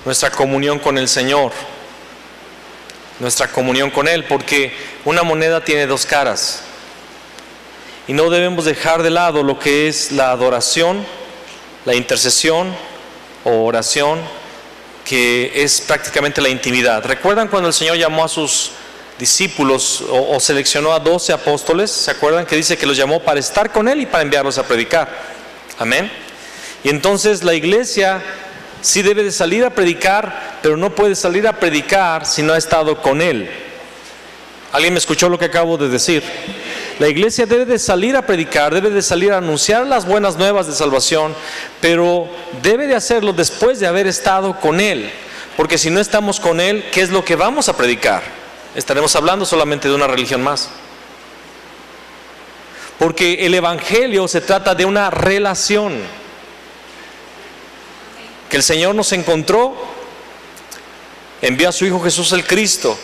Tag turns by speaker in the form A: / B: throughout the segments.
A: Nuestra comunión con el Señor, nuestra comunión con Él, porque una moneda tiene dos caras y no debemos dejar de lado lo que es la adoración, la intercesión o oración, que es prácticamente la intimidad. ¿Recuerdan cuando el Señor llamó a sus discípulos o seleccionó a 12 apóstoles? ¿Se acuerdan que dice que los llamó para estar con Él y para enviarlos a predicar? Amén. Y entonces la iglesia sí debe de salir a predicar, pero no puede salir a predicar si no ha estado con Él. ¿Alguien me escuchó lo que acabo de decir? La iglesia debe de salir a predicar, debe de salir a anunciar las buenas nuevas de salvación, pero debe de hacerlo después de haber estado con Él, porque si no estamos con Él, ¿qué es lo que vamos a predicar? Estaremos hablando solamente de una religión más. Porque el evangelio se trata de una relación. Que el Señor nos encontró, envió a su Hijo Jesús el Cristo,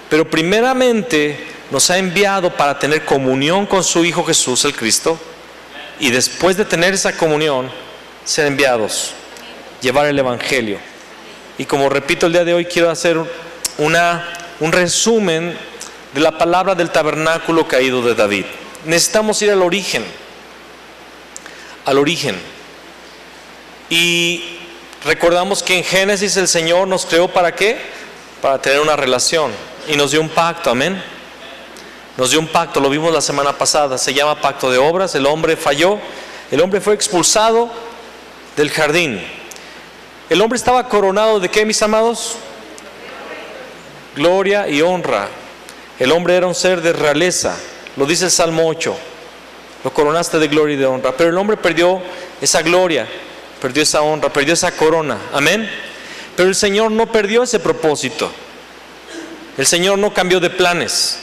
A: pero primeramente nos ha enviado para tener comunión con su Hijo Jesús el Cristo, y después de tener esa comunión, ser enviados, llevar el Evangelio. Y como repito, el día de hoy quiero hacer un resumen de la palabra del tabernáculo caído de David. Necesitamos ir al origen. Y recordamos que en Génesis el Señor nos creó ¿para qué? Para tener una relación, y nos dio un pacto, amén. Nos dio un pacto, lo vimos la semana pasada, se llama pacto de obras. El hombre falló, el hombre fue expulsado del jardín. El hombre estaba coronado de ¿qué, mis amados? Gloria y honra. El hombre era un ser de realeza, lo dice el Salmo 8, lo coronaste de gloria y de honra. Pero el hombre perdió esa gloria, perdió esa honra, perdió esa corona, amén. Pero el Señor no perdió ese propósito, el Señor no cambió de planes.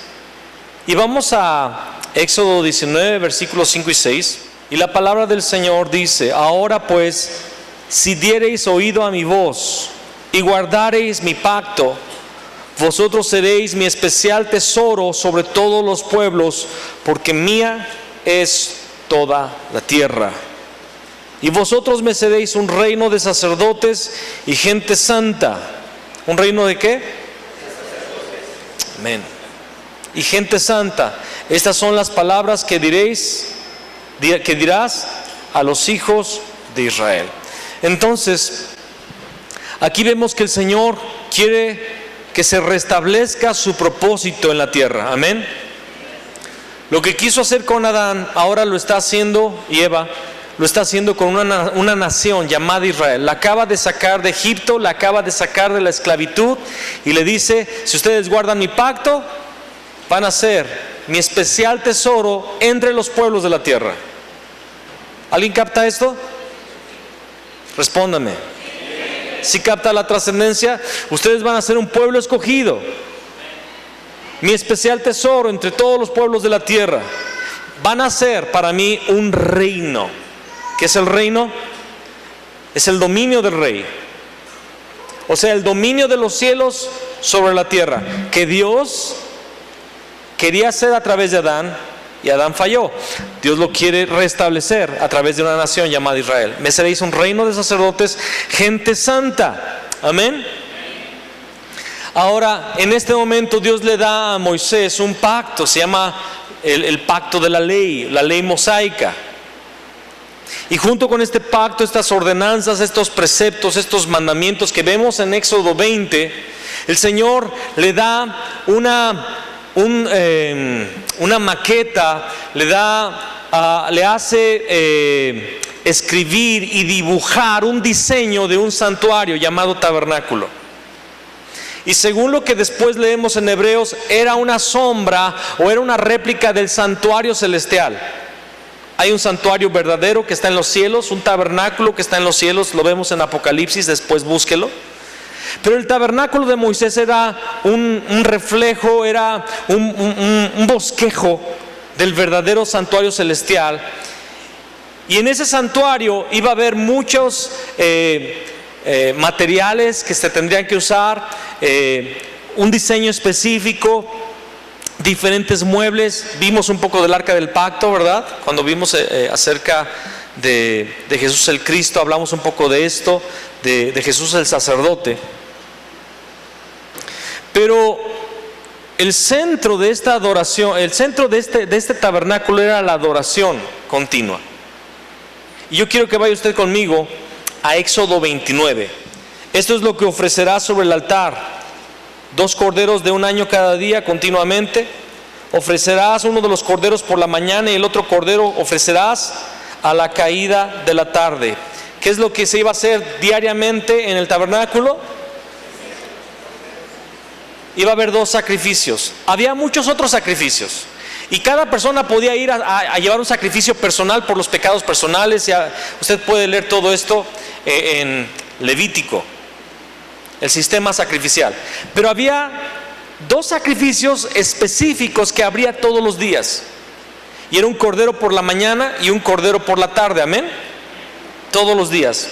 A: Y vamos a Éxodo 19, versículos 5 y 6, y la palabra del Señor dice: ahora pues, si diereis oído a mi voz y guardareis mi pacto, vosotros seréis mi especial tesoro sobre todos los pueblos, porque mía es toda la tierra. Y vosotros me seréis un reino de sacerdotes y gente santa. ¿Un reino de qué? Amén. Y gente santa. Estas son las palabras que dirás a los hijos de Israel. Entonces, aquí vemos que el Señor quiere que se restablezca su propósito en la tierra, amén. Lo que quiso hacer con Adán, ahora lo está haciendo, y Eva lo está haciendo con una nación llamada Israel. La acaba de sacar de Egipto, la acaba de sacar de la esclavitud, y le dice: si ustedes guardan mi pacto, van a ser mi especial tesoro entre los pueblos de la tierra. ¿Alguien capta esto? Respóndame. Si capta la trascendencia, ustedes van a ser un pueblo escogido, mi especial tesoro entre todos los pueblos de la tierra. Van a ser para mí un reino. ¿Qué es el reino? Es el dominio del rey, o sea, el dominio de los cielos sobre la tierra, que Dios quería hacer a través de Adán, y Adán falló. Dios lo quiere restablecer a través de una nación llamada Israel. Me seréis un reino de sacerdotes, gente santa. Amén. Ahora, en este momento Dios le da a Moisés un pacto, se llama el pacto de la ley mosaica. Y junto con este pacto, estas ordenanzas, estos preceptos, estos mandamientos que vemos en Éxodo 20, el Señor le da una maqueta, le hace escribir y dibujar un diseño de un santuario llamado tabernáculo. Y según lo que después leemos en Hebreos, era una sombra o era una réplica del santuario celestial. Hay un santuario verdadero que está en los cielos, un tabernáculo que está en los cielos, lo vemos en Apocalipsis, después búsquelo. Pero el tabernáculo de Moisés era un reflejo, era un bosquejo del verdadero santuario celestial. Y en ese santuario iba a haber muchos materiales que se tendrían que usar, un diseño específico, diferentes muebles. Vimos un poco del arca del pacto, ¿verdad? Cuando vimos acerca de Jesús el Cristo, hablamos un poco de esto, de Jesús el sacerdote. Pero el centro de esta adoración, el centro de este tabernáculo era la adoración continua. Y yo quiero que vaya usted conmigo a Éxodo 29. Esto es lo que ofrecerás sobre el altar: 2 corderos de un año cada día continuamente. Ofrecerás uno de los corderos por la mañana y el otro cordero ofrecerás a la caída de la tarde. ¿Qué es lo que se iba a hacer diariamente en el tabernáculo? Iba a haber 2 sacrificios. Había muchos otros sacrificios, y cada persona podía ir a llevar un sacrificio personal por los pecados personales. Usted puede leer todo esto en Levítico, el sistema sacrificial. Pero había 2 sacrificios específicos que habría todos los días, y era un cordero por la mañana y un cordero por la tarde. Amén. Todos los días.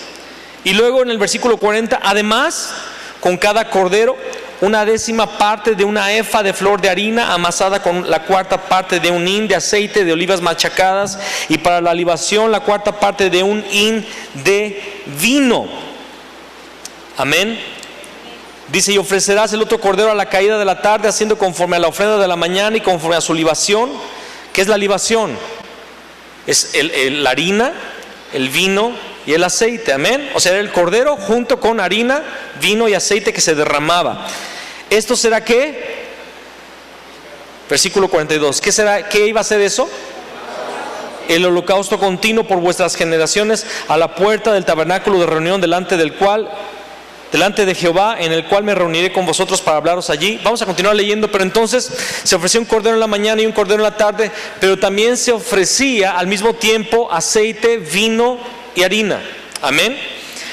A: Y luego en el versículo 40, además, con cada cordero, 1/10 parte de una efa de flor de harina amasada con la 1/4 parte de un hin de aceite de olivas machacadas, y para la libación la 1/4 parte de un hin de vino. Amén. Dice: y ofrecerás el otro cordero a la caída de la tarde, haciendo conforme a la ofrenda de la mañana y conforme a su libación. ¿Qué es la libación? Es la harina, el vino y el aceite. Amén. O sea, era el cordero junto con harina, vino y aceite que se derramaba. ¿Esto será qué? Versículo 42. ¿Qué será? ¿Qué iba a ser eso? El holocausto continuo por vuestras generaciones a la puerta del tabernáculo de reunión, delante de Jehová, en el cual me reuniré con vosotros para hablaros allí. Vamos a continuar leyendo. Pero entonces se ofreció un cordero en la mañana y un cordero en la tarde, pero también se ofrecía al mismo tiempo aceite, vino y harina. Amén.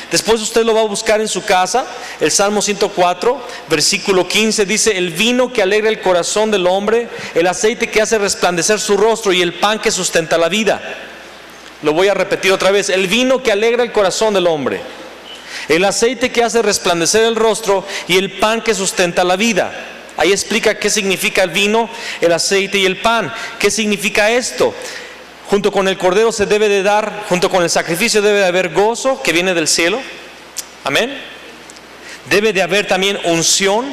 A: Después usted lo va a buscar en su casa. El Salmo 104, versículo 15 dice: el vino que alegra el corazón del hombre, el aceite que hace resplandecer su rostro y el pan que sustenta la vida. Lo voy a repetir otra vez: el vino que alegra el corazón del hombre, el aceite que hace resplandecer el rostro y el pan que sustenta la vida. Ahí explica qué significa el vino, el aceite y el pan. ¿Qué significa esto? Junto con el cordero se debe de dar, junto con el sacrificio debe de haber gozo que viene del cielo. Amén. Debe de haber también unción,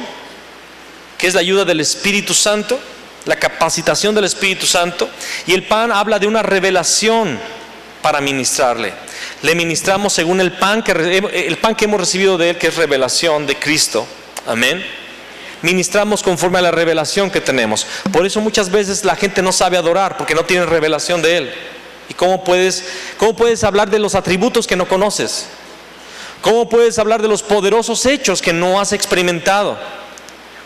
A: que es la ayuda del Espíritu Santo, la capacitación del Espíritu Santo. Y el pan habla de una revelación para ministrarle. Le ministramos según el pan que hemos recibido de Él, que es revelación de Cristo. Amén. Ministramos conforme a la revelación que tenemos. Por eso muchas veces la gente no sabe adorar, porque no tiene revelación de Él. ¿Y cómo puedes hablar de los atributos que no conoces? ¿Cómo puedes hablar de los poderosos hechos que no has experimentado?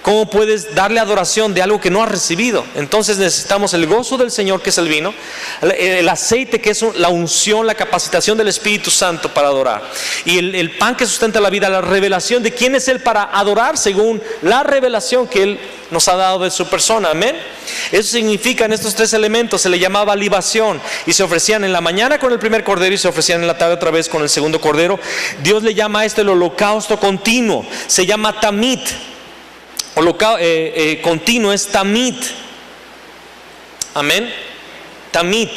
A: ¿Cómo puedes darle adoración de algo que no has recibido? Entonces necesitamos el gozo del Señor, que es el vino, el aceite, que es la unción, la capacitación del Espíritu Santo para adorar, y el pan que sustenta la vida, la revelación de quién es Él para adorar según la revelación que Él nos ha dado de su persona. Amén. Eso significa, en estos 3 elementos se le llamaba libación, y se ofrecían en la mañana con el primer cordero y se ofrecían en la tarde otra vez con el segundo cordero. Dios le llama a esto el holocausto continuo. Se llama tamit. Continuo es tamit. Amén. Tamit.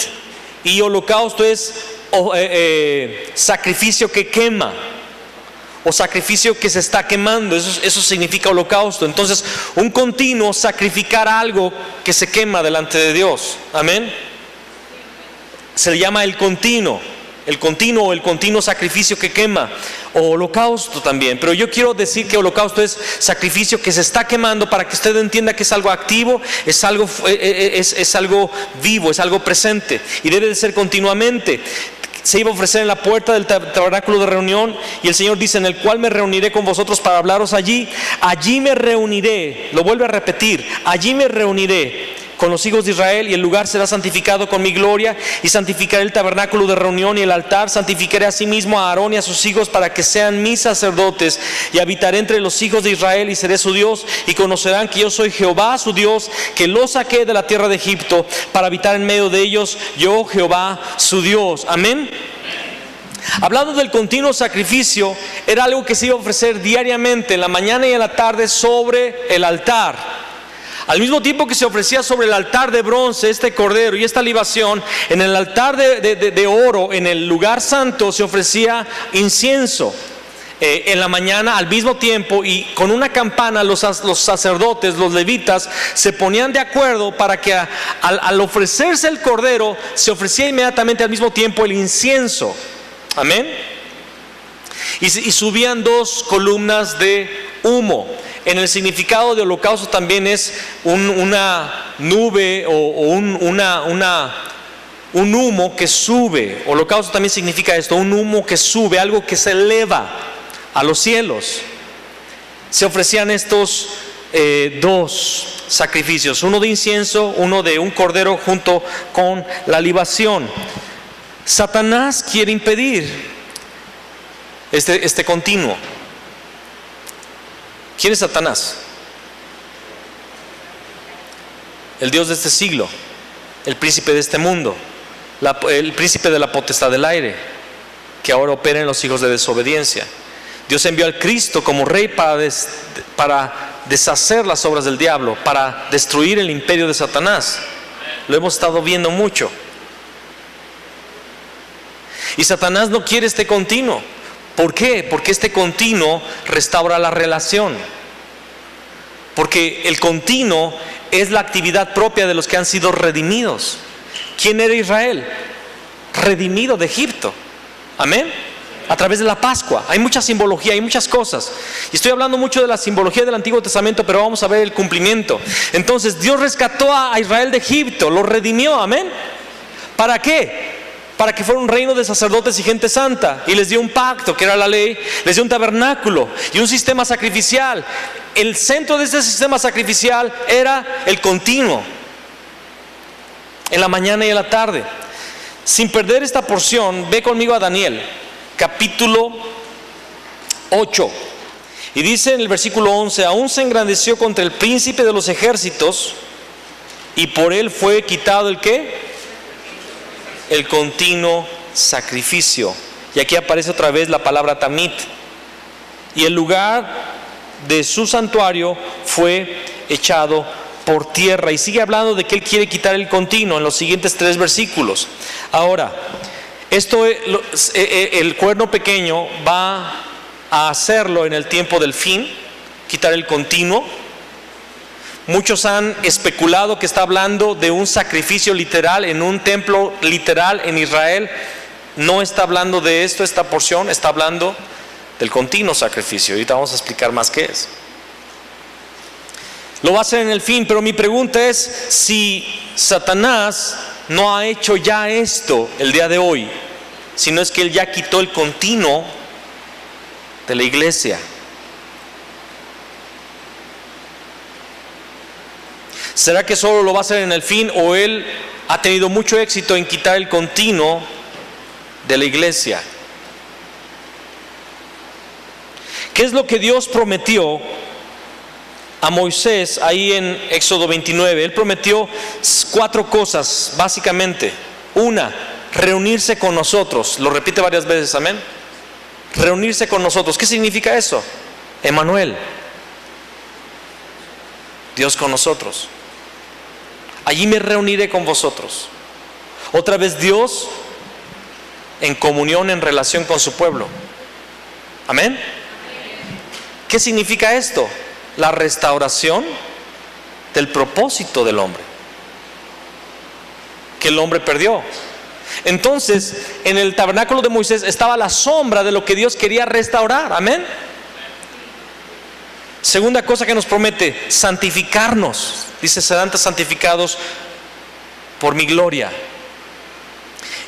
A: Y holocausto es sacrificio que quema, o sacrificio que se está quemando. Eso significa holocausto. Entonces, un continuo, sacrificar algo que se quema delante de Dios. Amén. Se le llama el continuo o el continuo sacrificio que quema, o holocausto también. Pero yo quiero decir que holocausto es sacrificio que se está quemando, para que usted entienda que es algo activo, es algo vivo, es algo presente, y debe de ser continuamente. Se iba a ofrecer en la puerta del tabernáculo de reunión, y el Señor dice: en el cual me reuniré con vosotros para hablaros allí. Allí me reuniré. Lo vuelve a repetir: allí me reuniré con los hijos de Israel, y el lugar será santificado con mi gloria, y santificaré el tabernáculo de reunión y el altar. Santificaré asimismo a Aarón y a sus hijos para que sean mis sacerdotes, y habitaré entre los hijos de Israel y seré su Dios, y conocerán que yo soy Jehová su Dios, que los saqué de la tierra de Egipto para habitar en medio de ellos, yo Jehová su Dios. Amén. Hablando del continuo sacrificio, era algo que se iba a ofrecer diariamente en la mañana y en la tarde sobre el altar. Al mismo tiempo que se ofrecía sobre el altar de bronce este cordero y esta libación, en el altar de oro, en el lugar santo, se ofrecía incienso. En la mañana al mismo tiempo, y con una campana los sacerdotes, los levitas, se ponían de acuerdo para que al ofrecerse el cordero, se ofrecía inmediatamente al mismo tiempo el incienso. Amén. Y subían 2 columnas de humo. En el significado de holocausto también es una nube o un humo que sube. Holocausto también significa esto, un humo que sube, algo que se eleva a los cielos. Se ofrecían estos 2 sacrificios, uno de incienso, uno de un cordero junto con la libación. Satanás quiere impedir este continuo. ¿Quién es Satanás? El Dios de este siglo, el príncipe de este mundo, el príncipe de la potestad del aire, que ahora opera en los hijos de desobediencia. Dios envió al Cristo como rey para deshacer las obras del diablo, para destruir el imperio de Satanás. Lo hemos estado viendo mucho. Y Satanás no quiere este continuo. ¿Por qué? Porque este continuo restaura la relación. Porque el continuo es la actividad propia de los que han sido redimidos. ¿Quién era Israel? Redimido de Egipto. Amén. A través de la Pascua. Hay mucha simbología, hay muchas cosas. Y estoy hablando mucho de la simbología del Antiguo Testamento, pero vamos a ver el cumplimiento. Entonces Dios rescató a Israel de Egipto, lo redimió. Amén. ¿Para qué? Para que fuera un reino de sacerdotes y gente santa, y les dio un pacto que era la ley, les dio un tabernáculo y un sistema sacrificial. El centro de este sistema sacrificial era el continuo, en la mañana y en la tarde. Sin perder esta porción, ve conmigo a Daniel, capítulo 8, y dice en el versículo 11: aún se engrandeció contra el príncipe de los ejércitos, y por él fue quitado ¿el qué? El continuo sacrificio. Y aquí aparece otra vez la palabra tamit. Y el lugar de su santuario fue echado por tierra. Y sigue hablando de que él quiere quitar el continuo en los siguientes 3 versículos. Ahora, el cuerno pequeño va a hacerlo en el tiempo del fin, quitar el continuo. Muchos han especulado que está hablando de un sacrificio literal en un templo literal en Israel. No está hablando de esto, esta porción, está hablando del continuo sacrificio. Ahorita vamos a explicar más qué es. Lo va a hacer en el fin, pero mi pregunta es si Satanás no ha hecho ya esto el día de hoy, sino es que él ya quitó el continuo de la iglesia. ¿Será que solo lo va a hacer en el fin, o él ha tenido mucho éxito en quitar el continuo de la iglesia? ¿Qué es lo que Dios prometió a Moisés ahí en Éxodo 29? Él prometió 4 cosas básicamente. Una, reunirse con nosotros. Lo repite varias veces, amén. Reunirse con nosotros. ¿Qué significa eso? Emmanuel, Dios con nosotros. Allí me reuniré con vosotros. Otra vez Dios en comunión, en relación con su pueblo. Amén. ¿Qué significa esto? La restauración del propósito del hombre, que el hombre perdió. Entonces, en el tabernáculo de Moisés estaba la sombra de lo que Dios quería restaurar. Amén. Segunda cosa que nos promete, santificarnos. Dice, serán santificados por mi gloria.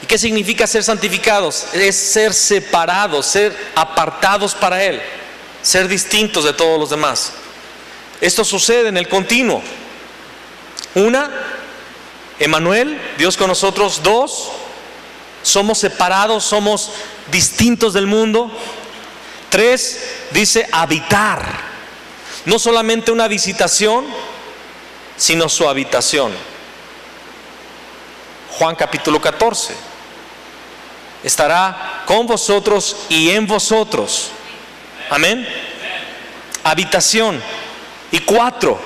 A: ¿Y qué significa ser santificados? Es ser separados, ser apartados para Él, ser distintos de todos los demás. Esto sucede en el continuo. Una, Emanuel, Dios con nosotros. 2, somos separados, somos distintos del mundo. 3, dice habitar. No solamente una visitación, sino su habitación. Juan capítulo 14. Estará con vosotros y en vosotros. Amén. Habitación. Y 4,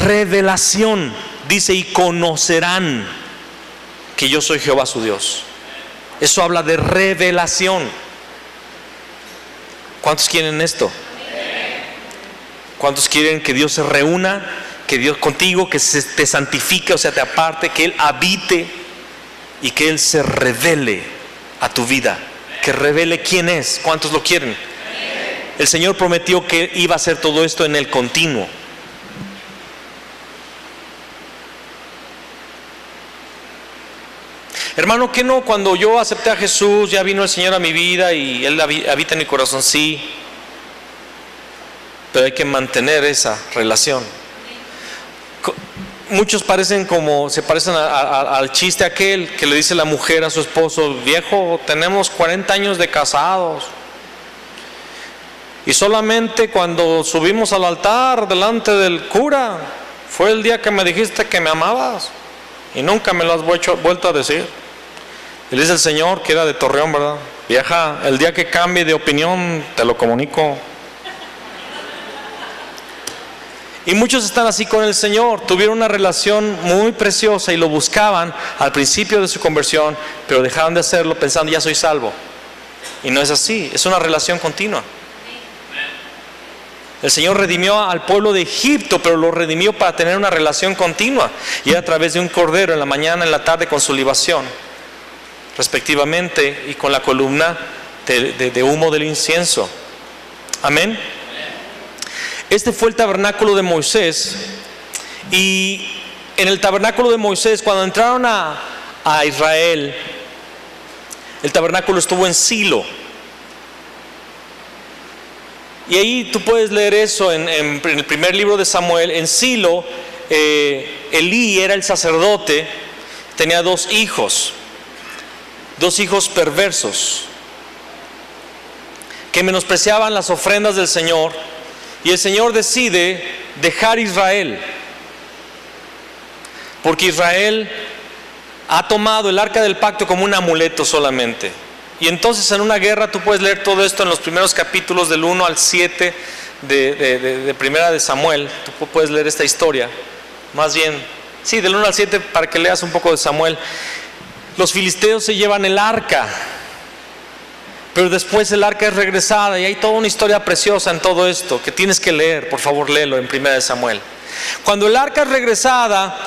A: revelación. Dice, y conocerán que yo soy Jehová su Dios. Eso habla de revelación. ¿Cuántos quieren esto? ¿Cuántos quieren que Dios se reúna, que Dios contigo, que te santifique, o sea, te aparte, que Él habite y que Él se revele a tu vida? Que revele quién es. ¿Cuántos lo quieren? El Señor prometió que iba a hacer todo esto en el continuo. Hermano, ¿qué no? Cuando yo acepté a Jesús, ya vino el Señor a mi vida y Él habita en mi corazón, sí. Pero hay que mantener esa relación. Muchos se parecen al chiste aquel que le dice la mujer a su esposo: viejo, tenemos 40 años de casados. Y solamente cuando subimos al altar delante del cura, fue el día que me dijiste que me amabas. Y nunca me lo has vuelto a decir. Y le dice el Señor, que era de Torreón, ¿verdad? Vieja, el día que cambie de opinión, te lo comunico. Y muchos están así con el Señor. Tuvieron una relación muy preciosa y lo buscaban al principio de su conversión, pero dejaron de hacerlo pensando, ya soy salvo. Y no es así, es una relación continua. El Señor redimió al pueblo de Egipto, pero lo redimió para tener una relación continua. Y era a través de un cordero en la mañana, en la tarde, con su libación, respectivamente, y con la columna de humo del incienso. Amén. Este fue el tabernáculo de Moisés. Y en el tabernáculo de Moisés, cuando entraron a Israel, el tabernáculo estuvo en Silo. Y ahí tú puedes leer eso en el primer libro de Samuel. En Silo, Elí era el sacerdote, tenía 2 hijos perversos, que menospreciaban las ofrendas del Señor. Y el Señor decide dejar Israel, porque Israel ha tomado el arca del pacto como un amuleto solamente. Y entonces en una guerra, tú puedes leer todo esto en los primeros capítulos del 1 al 7 de Primera de Samuel. Tú puedes leer esta historia, más bien, sí, del 1 al 7, para que leas un poco de Samuel. Los filisteos se llevan el arca, pero después el arca es regresada, y hay toda una historia preciosa en todo esto que tienes que leer. Por favor, léelo en Primera de Samuel. Cuando el arca es regresada,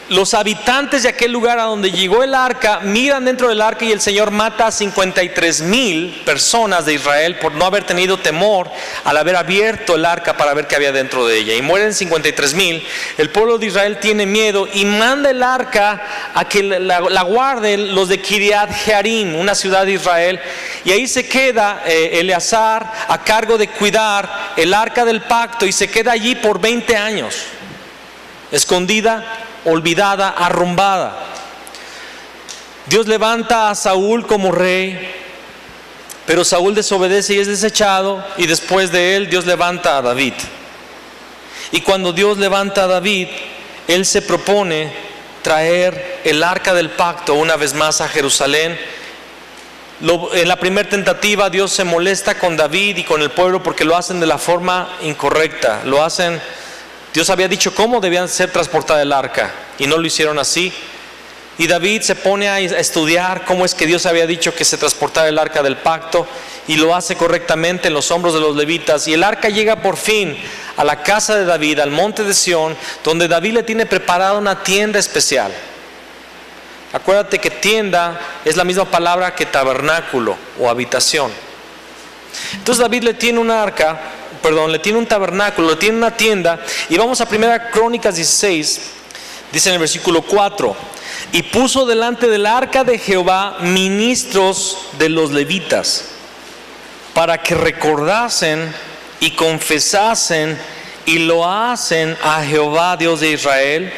A: los habitantes de aquel lugar a donde llegó el arca miran dentro del arca, y el Señor mata a 53,000 personas de Israel por no haber tenido temor al haber abierto el arca para ver qué había dentro de ella. Y mueren 53,000. El pueblo de Israel tiene miedo y manda el arca a que la guarden los de Kiriat Jearim, una ciudad de Israel. Y ahí se queda Eleazar a cargo de cuidar el arca del pacto, y se queda allí por 20 años, escondida, olvidada, arrumbada. Dios levanta a Saúl como rey, pero Saúl desobedece y es desechado, y después de él Dios levanta a David. Y cuando Dios levanta a David, él se propone traer el arca del pacto una vez más a Jerusalén. En la primera tentativa, Dios se molesta con David y con el pueblo porque lo hacen de la forma incorrecta. Dios había dicho cómo debían ser transportada el arca, y no lo hicieron así. Y David se pone a estudiar cómo es que Dios había dicho que se transportara el arca del pacto, y lo hace correctamente en los hombros de los levitas. Y el arca llega por fin a la casa de David, al monte de Sión, donde David le tiene preparada una tienda especial. Acuérdate que tienda es la misma palabra que tabernáculo o habitación. Entonces David le tiene le tiene un tabernáculo, le tiene una tienda. Y vamos a 1 Crónicas 16, dice en el versículo 4: y puso delante del arca de Jehová ministros de los levitas, para que recordasen y confesasen y lo hacen a Jehová Dios de Israel,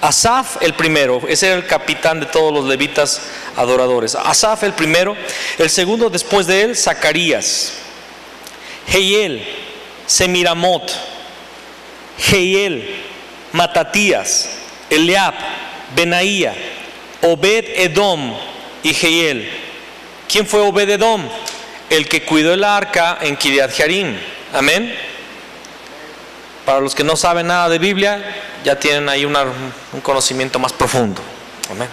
A: Asaf el primero, ese era el capitán de todos los levitas adoradores. Asaf el primero. El segundo después de él, Zacarías. Jehiel, Semiramot, Jehiel, Matatías, Eliab, Benaía, Obed Edom y Jehiel. ¿Quién fue Obed Edom? El que cuidó el arca en Kiriat Jearim. Amén. Para los que no saben nada de Biblia, ya tienen ahí un conocimiento más profundo. Amén.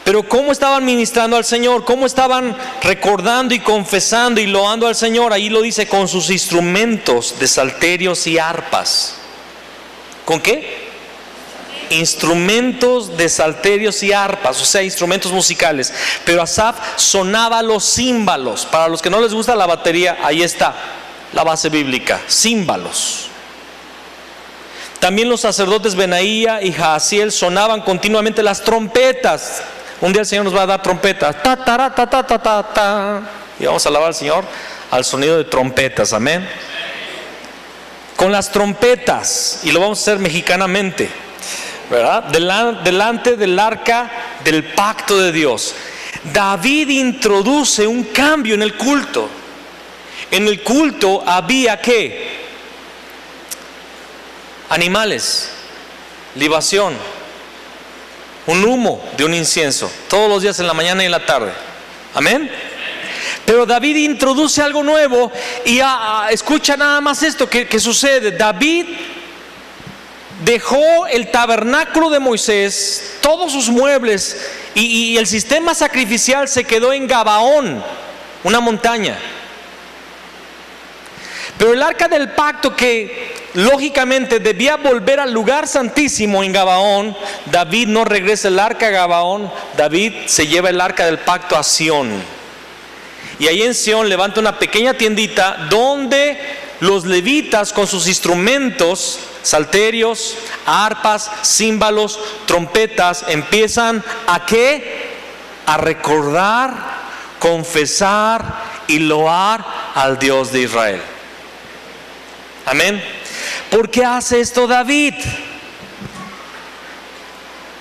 A: Pero ¿cómo estaban ministrando al Señor? ¿Cómo estaban recordando y confesando y loando al Señor? Ahí lo dice, con sus instrumentos de salterios y arpas. ¿Con qué? Instrumentos de salterios y arpas, o sea, instrumentos musicales. Pero Asaf sonaba los címbalos. Para los que no les gusta la batería, ahí está la base bíblica, címbalos. También los sacerdotes Benaía y Jaasiel sonaban continuamente las trompetas. Un día el Señor nos va a dar trompetas, ta, ta, ta, ta, ta, ta, ta. Y vamos a alabar al Señor al sonido de trompetas, amén. Con las trompetas, y lo vamos a hacer mexicanamente, ¿verdad? Delante del arca del pacto de Dios. David introduce un cambio en el culto. En el culto había ¿qué? Animales, libación, un humo de un incienso, todos los días en la mañana y en la tarde. Amén. Pero David introduce algo nuevo y escucha nada más esto que sucede. David dejó el tabernáculo de Moisés, todos sus muebles y el sistema sacrificial se quedó en Gabaón, una montaña. Pero el arca del pacto, que lógicamente debía volver al lugar santísimo en Gabaón, David no regresa el arca a Gabaón, David se lleva el arca del pacto a Sión. Y ahí en Sión levanta una pequeña tiendita donde los levitas con sus instrumentos, salterios, arpas, címbalos, trompetas, empiezan ¿a qué? A recordar, confesar y loar al Dios de Israel. Amén. ¿Por qué hace esto David?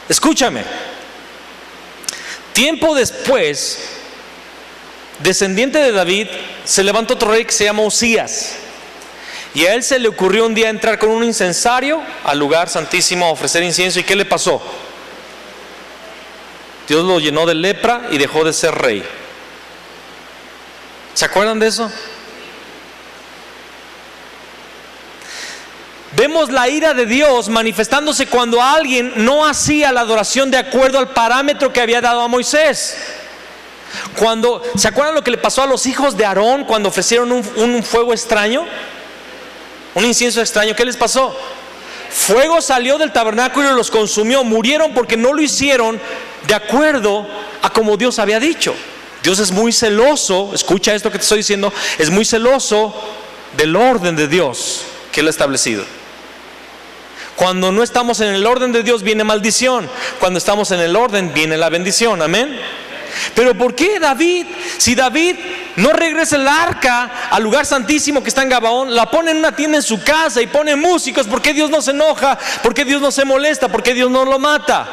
A: Escúchame. Tiempo después, descendiente de David, se levantó otro rey que se llama Usías. Y a él se le ocurrió un día entrar con un incensario al lugar santísimo a ofrecer incienso. ¿Y qué le pasó? Dios lo llenó de lepra y dejó de ser rey. ¿Se acuerdan de eso? Vemos la ira de Dios manifestándose cuando alguien no hacía la adoración de acuerdo al parámetro que había dado a Moisés. ¿Se acuerdan lo que le pasó a los hijos de Aarón cuando ofrecieron un fuego extraño? Un incienso extraño. ¿Qué les pasó? Fuego salió del tabernáculo y los consumió. Murieron porque no lo hicieron de acuerdo a como Dios había dicho. Dios es muy celoso, escucha esto que te estoy diciendo, es muy celoso del orden de Dios que Él ha establecido. Cuando no estamos en el orden de Dios viene maldición. Cuando estamos en el orden viene la bendición. Amén. Pero ¿por qué David? Si David no regresa el arca al lugar santísimo que está en Gabaón, la pone en una tienda en su casa y pone músicos, ¿por qué Dios no se enoja? ¿Por qué Dios no se molesta? ¿Por qué Dios no lo mata?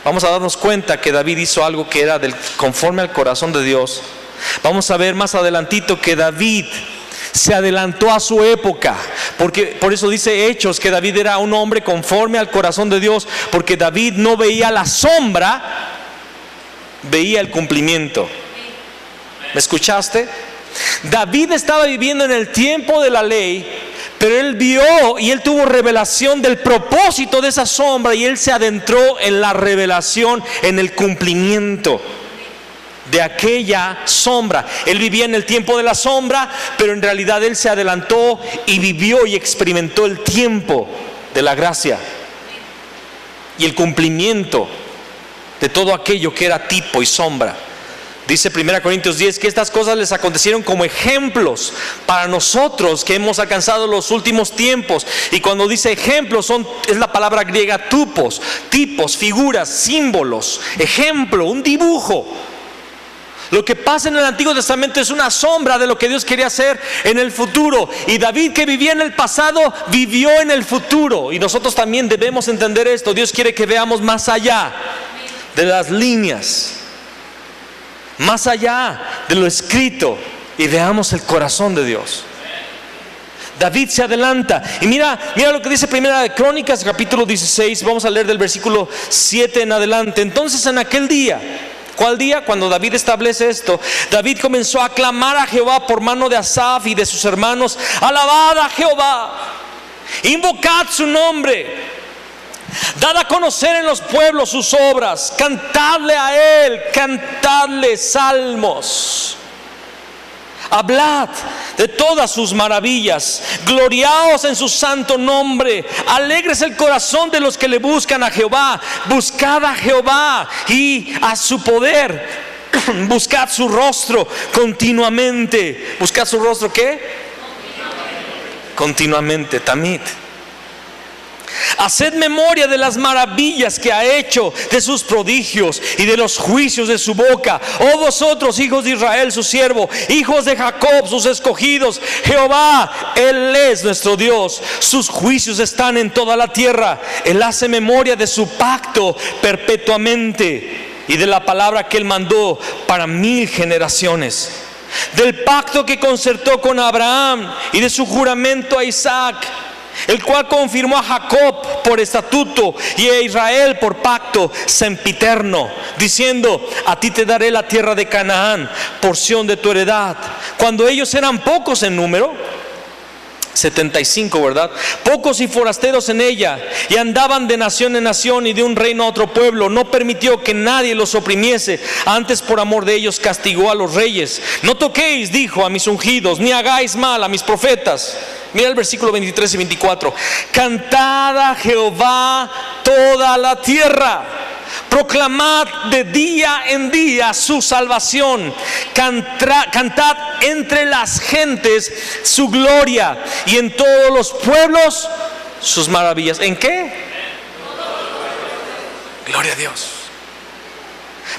A: Vamos a darnos cuenta que David hizo algo que era conforme al corazón de Dios. Vamos a ver más adelantito que David se adelantó a su época, porque por eso dice Hechos que David era un hombre conforme al corazón de Dios, porque David no veía la sombra, veía el cumplimiento. ¿Me escuchaste? David estaba viviendo en el tiempo de la ley, pero él vio y él tuvo revelación del propósito de esa sombra, y él se adentró en la revelación, en el cumplimiento de aquella sombra. Él vivía en el tiempo de la sombra, pero en realidad él se adelantó y vivió y experimentó el tiempo de la gracia y el cumplimiento de todo aquello que era tipo y sombra. Dice 1 Corintios 10 que estas cosas les acontecieron como ejemplos para nosotros que hemos alcanzado los últimos tiempos. Y cuando dice ejemplos, es la palabra griega tupos, tipos, figuras, símbolos, ejemplo, un dibujo. Lo que pasa en el Antiguo Testamento es una sombra de lo que Dios quería hacer en el futuro. Y David, que vivía en el pasado, vivió en el futuro. Y nosotros también debemos entender esto. Dios quiere que veamos más allá de las líneas, más allá de lo escrito, y veamos el corazón de Dios. David se adelanta y mira lo que dice Primera de Crónicas, capítulo 16. Vamos a leer del versículo 7 en adelante. Entonces en aquel día, ¿cuál día? Cuando David establece esto, David comenzó a clamar a Jehová por mano de Asaf y de sus hermanos: alabad a Jehová, invocad su nombre, dad a conocer en los pueblos sus obras, cantadle a él, cantadle salmos, hablad de todas sus maravillas, gloriaos en su santo nombre, alegres el corazón de los que le buscan a Jehová. Buscad a Jehová y a su poder, buscad su rostro continuamente. ¿Buscad su rostro qué? Continuamente, tamid. Haced memoria de las maravillas que ha hecho, de sus prodigios y de los juicios de su boca. Oh vosotros, hijos de Israel, su siervo, hijos de Jacob, sus escogidos. Jehová, Él es nuestro Dios. Sus juicios están en toda la tierra. Él hace memoria de su pacto perpetuamente y de la palabra que Él mandó para 1000 generaciones. Del pacto que concertó con Abraham y de su juramento a Isaac, el cual confirmó a Jacob por estatuto y a Israel por pacto sempiterno, diciendo: a ti te daré la tierra de Canaán, porción de tu heredad. Cuando ellos eran pocos en número, 75, ¿verdad? Pocos y forasteros en ella, y andaban de nación en nación y de un reino a otro pueblo. No permitió que nadie los oprimiese, antes por amor de ellos castigó a los reyes. No toquéis, dijo, a mis ungidos, ni hagáis mal a mis profetas. Mira el versículo 23 y 24. Cantad a Jehová toda la tierra, proclamad de día en día su salvación, cantad entre las gentes su gloria, y en todos los pueblos sus maravillas. ¿En qué? Gloria a Dios.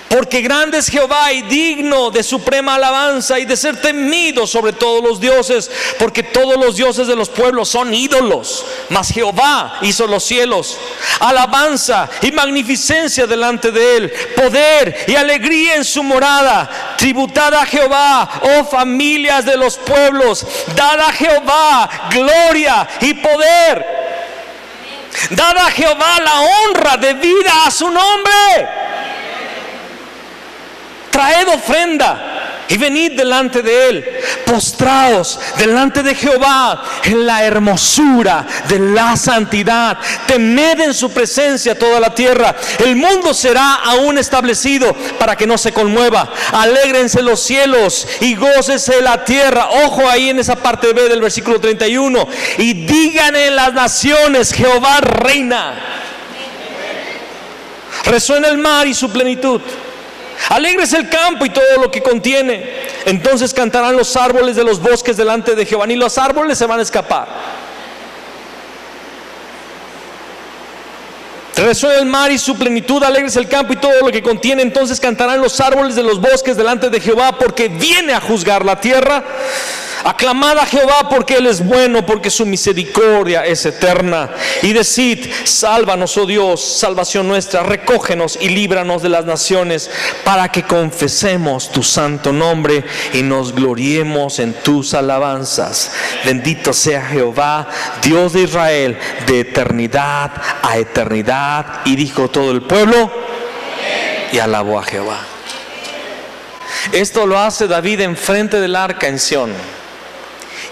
A: Porque grande es Jehová y digno de suprema alabanza y de ser temido sobre todos los dioses, porque todos los dioses de los pueblos son ídolos, mas Jehová hizo los cielos. Alabanza y magnificencia delante de él, poder y alegría en su morada. Tributad a Jehová, oh familias de los pueblos, dad a Jehová gloria y poder. Dad a Jehová la honra debida a su nombre. Traed ofrenda y venid delante de él, postraos delante de Jehová en la hermosura de la santidad. Temed en su presencia toda la tierra. El mundo será aún establecido para que no se conmueva. Alégrense los cielos y gócese la tierra. Ojo ahí en esa parte B del versículo 31. Y digan en las naciones: Jehová reina. Resuena el mar y su plenitud. Alegres el campo y todo lo que contiene. Entonces cantarán los árboles de los bosques delante de Jehová. Ni los árboles se van a escapar. Resuena el mar y su plenitud, alegres el campo y todo lo que contiene. Entonces cantarán los árboles de los bosques delante de Jehová, porque viene a juzgar la tierra. Aclamad a Jehová porque Él es bueno, porque su misericordia es eterna. Y decid: sálvanos, oh Dios, salvación nuestra, recógenos y líbranos de las naciones, para que confesemos tu santo nombre y nos gloriemos en tus alabanzas. Bendito sea Jehová, Dios de Israel, de eternidad a eternidad. Y dijo todo el pueblo: y alabó a Jehová. Esto lo hace David enfrente del arca en Sión.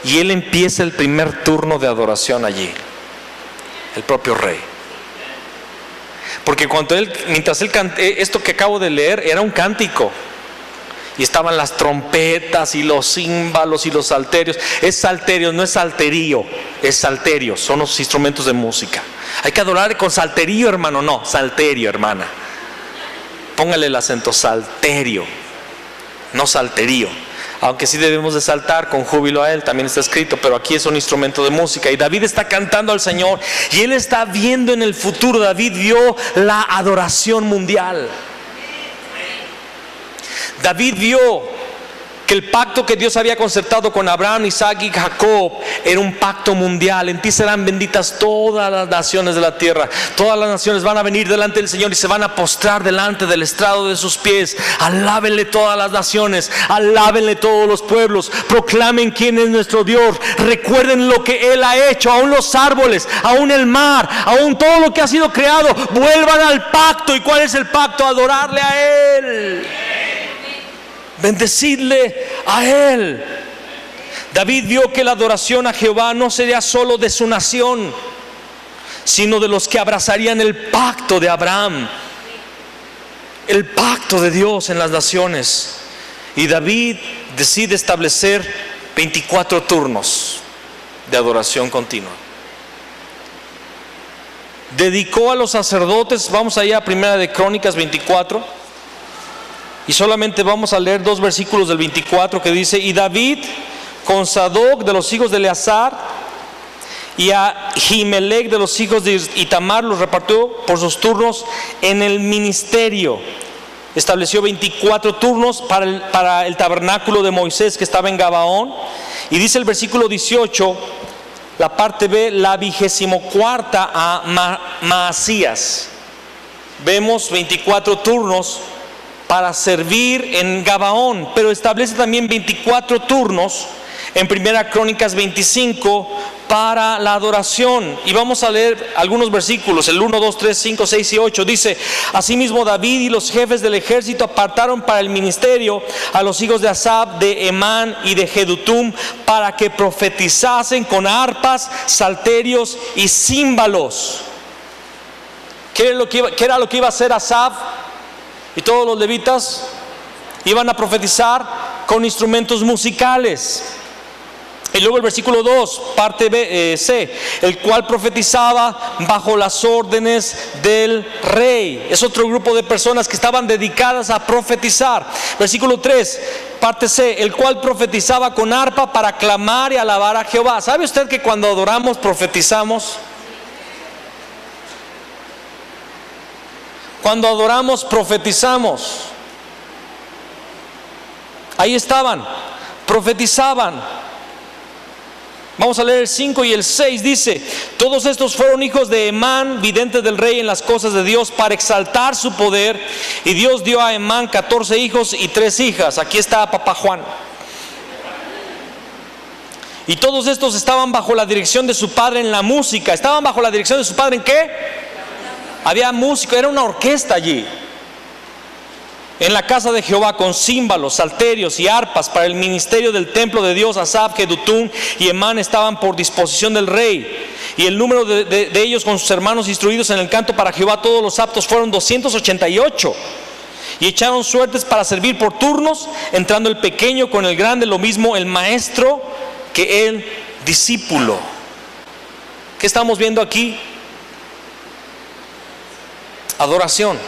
A: Y él empieza el primer turno de adoración allí, el propio rey. Porque mientras él esto que acabo de leer era un cántico, y estaban las trompetas y los címbalos y los salterios. Es salterio, no es salterío, es salterio, son los instrumentos de música. Hay que adorar con salterío, hermano, no, salterio, hermana. Póngale el acento, salterio, no salterío. Aunque sí debemos de saltar con júbilo a Él, también está escrito, pero aquí es un instrumento de música. Y David está cantando al Señor, y él está viendo en el futuro. David vio la adoración mundial. David vio que el pacto que Dios había concertado con Abraham, Isaac y Jacob era un pacto mundial. En ti serán benditas todas las naciones de la tierra. Todas las naciones van a venir delante del Señor y se van a postrar delante del estrado de sus pies. Alábenle todas las naciones, alábenle todos los pueblos, proclamen quién es nuestro Dios, recuerden lo que Él ha hecho, aún los árboles, aún el mar, aún todo lo que ha sido creado. Vuelvan al pacto. ¿Y cuál es el pacto? Adorarle a Él, bendecidle a Él. David vio que la adoración a Jehová no sería solo de su nación, sino de los que abrazarían el pacto de Abraham, el pacto de Dios en las naciones. Y David decide establecer 24 turnos de adoración continua. Dedicó a los sacerdotes, vamos allá a Primera de Crónicas 24. Y solamente vamos a leer 2 versículos del 24 que dice: y David con Sadoc de los hijos de Eleazar y a Jimelec de los hijos de Itamar los repartió por sus turnos en el ministerio. Estableció 24 turnos para el tabernáculo de Moisés que estaba en Gabaón. Y dice el versículo 18, la parte B, la 24ª a Maasías. Vemos 24 turnos para servir en Gabaón, pero establece también 24 turnos en Primera Crónicas 25 para la adoración. Y vamos a leer algunos versículos, el 1, 2, 3, 5, 6 y 8. Dice: asimismo David y los jefes del ejército apartaron para el ministerio a los hijos de Asaf, de Emán y de Jedutum, para que profetizasen con arpas, salterios y címbalos. ¿Qué era lo que iba a hacer Asaf y todos los levitas? Iban a profetizar con instrumentos musicales. Y luego el versículo 2, parte B, C, el cual profetizaba bajo las órdenes del rey. Es otro grupo de personas que estaban dedicadas a profetizar. Versículo 3, parte C, el cual profetizaba con arpa para clamar y alabar a Jehová. ¿Sabe usted que cuando adoramos profetizamos? Cuando adoramos profetizamos. Ahí estaban, profetizaban. Vamos a leer el 5 y el 6, dice: todos estos fueron hijos de Emán, vidente del rey en las cosas de Dios, para exaltar su poder. Y Dios dio a Emán 14 hijos y 3 hijas. Aquí está papá Juan. Y todos estos estaban bajo la dirección de su padre en la música. ¿Estaban bajo la dirección de su padre en qué? Había música, era una orquesta allí. En la casa de Jehová, con címbalos, salterios y arpas para el ministerio del templo de Dios. Asaf, Jedutum y Emán estaban por disposición del rey. Y el número de ellos con sus hermanos instruidos en el canto para Jehová, todos los aptos, fueron 288. Y echaron suertes para servir por turnos, entrando el pequeño con el grande, lo mismo el maestro que el discípulo. ¿Qué estamos viendo aquí? Adoración.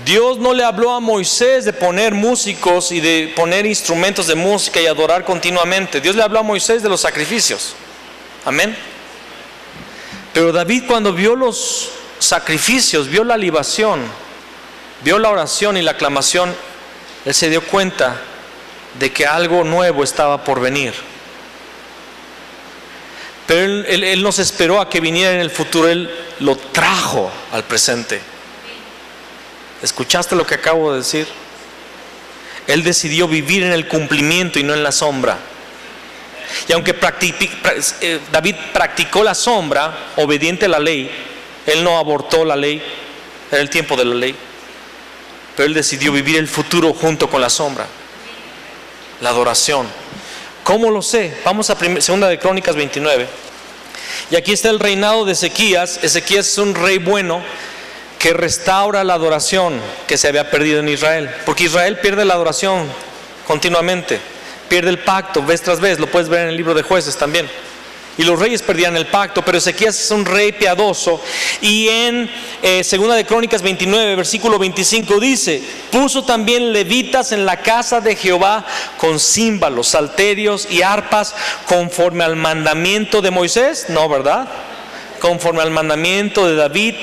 A: Dios no le habló a Moisés de poner músicos y de poner instrumentos de música y adorar continuamente. Dios le habló a Moisés de los sacrificios. Amén. Pero David, cuando vio los sacrificios, vio la libación, vio la oración y la aclamación, él se dio cuenta de que algo nuevo estaba por venir. Pero él no se esperó a que viniera en el futuro, Él lo trajo al presente. ¿Escuchaste lo que acabo de decir? Él decidió vivir en el cumplimiento y no en la sombra. Y aunque David practicó la sombra, obediente a la ley, él no abortó la ley, era el tiempo de la ley. Pero él decidió vivir el futuro junto con la sombra, la adoración. ¿Cómo lo sé? Vamos a Segunda de Crónicas 29. Y aquí está el reinado de Ezequías. Ezequías es un rey bueno que restaura la adoración que se había perdido en Israel. Porque Israel pierde la adoración continuamente, pierde el pacto vez tras vez. Lo puedes ver en el libro de Jueces también. Y los reyes perdían el pacto, pero Ezequías es un rey piadoso. Y en Segunda de Crónicas 29, versículo 25 dice: puso también levitas en la casa de Jehová con címbalos, salterios y arpas, conforme al mandamiento de Moisés. No, ¿verdad? Conforme al mandamiento de David,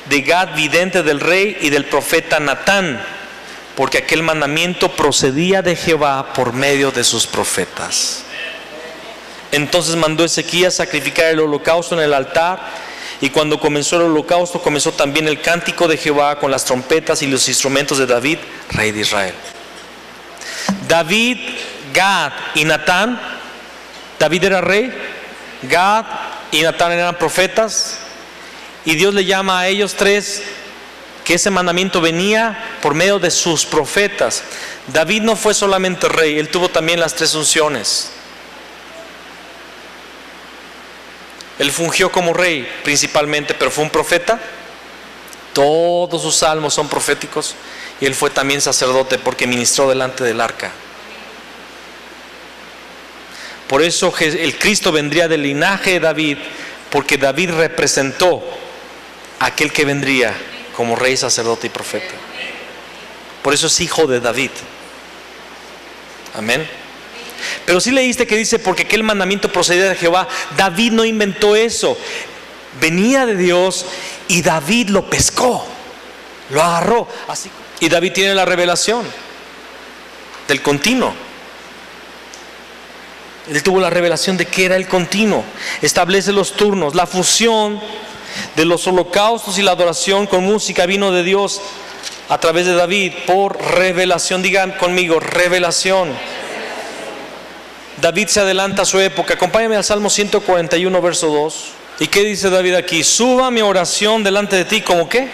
A: de Gad, vidente del rey, y del profeta Natán. porque aquel mandamiento procedía de Jehová por medio de sus profetas. Entonces mandó Ezequías sacrificar el holocausto en el altar, y cuando comenzó el holocausto, comenzó también el cántico de Jehová con las trompetas y los instrumentos de David, rey de Israel. David, Gad y Natán. David era rey, Gad y Natán eran profetas, y Dios le llama a ellos tres que ese mandamiento venía por medio de sus profetas. David no fue solamente rey, él tuvo también las tres unciones. Él fungió como rey principalmente, pero fue un profeta. Todos sus salmos son proféticos, y él fue también sacerdote porque ministró delante del arca. Por eso el Cristo vendría del linaje de David, porque David representó a aquel que vendría como rey, sacerdote y profeta. Por eso es hijo de David. Amén. Pero sí leíste que dice, porque aquel mandamiento procedía de Jehová. David no inventó eso, venía de Dios, y David lo pescó, lo agarró. Así, y David tiene la revelación del continuo. Él tuvo la revelación de que era el continuo. Establece los turnos. La fusión de los holocaustos y la adoración con música vino de Dios a través de David por revelación. Digan conmigo, revelación. David se adelanta a su época. Acompáñame al Salmo 141, verso 2. ¿Y qué dice David aquí? Suba mi oración delante de ti, ¿cómo qué?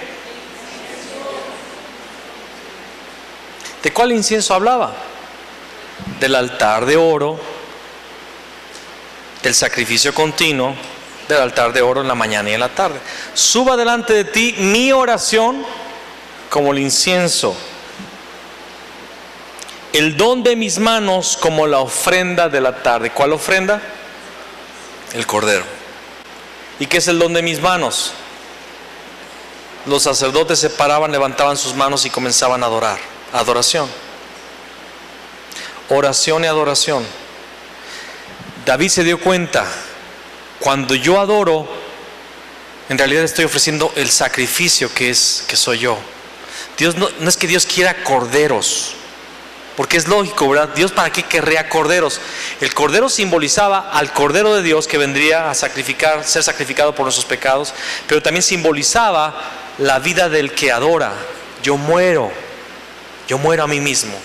A: ¿De cuál incienso hablaba? Del altar de oro, del sacrificio continuo, del altar de oro en la mañana y en la tarde. Suba delante de ti mi oración como el incienso, el don de mis manos como la ofrenda de la tarde. ¿Cuál ofrenda? El cordero. ¿Y qué es el don de mis manos? Los sacerdotes se paraban, levantaban sus manos y comenzaban a adorar. Adoración. Oración y adoración. David se dio cuenta, cuando yo adoro, en realidad estoy ofreciendo el sacrificio que soy yo. Dios no es que Dios quiera corderos, porque es lógico, ¿verdad? Dios, ¿para qué querría corderos? El cordero simbolizaba al cordero de Dios que vendría a ser sacrificado por nuestros pecados, pero también simbolizaba la vida del que adora. Yo muero a mí mismo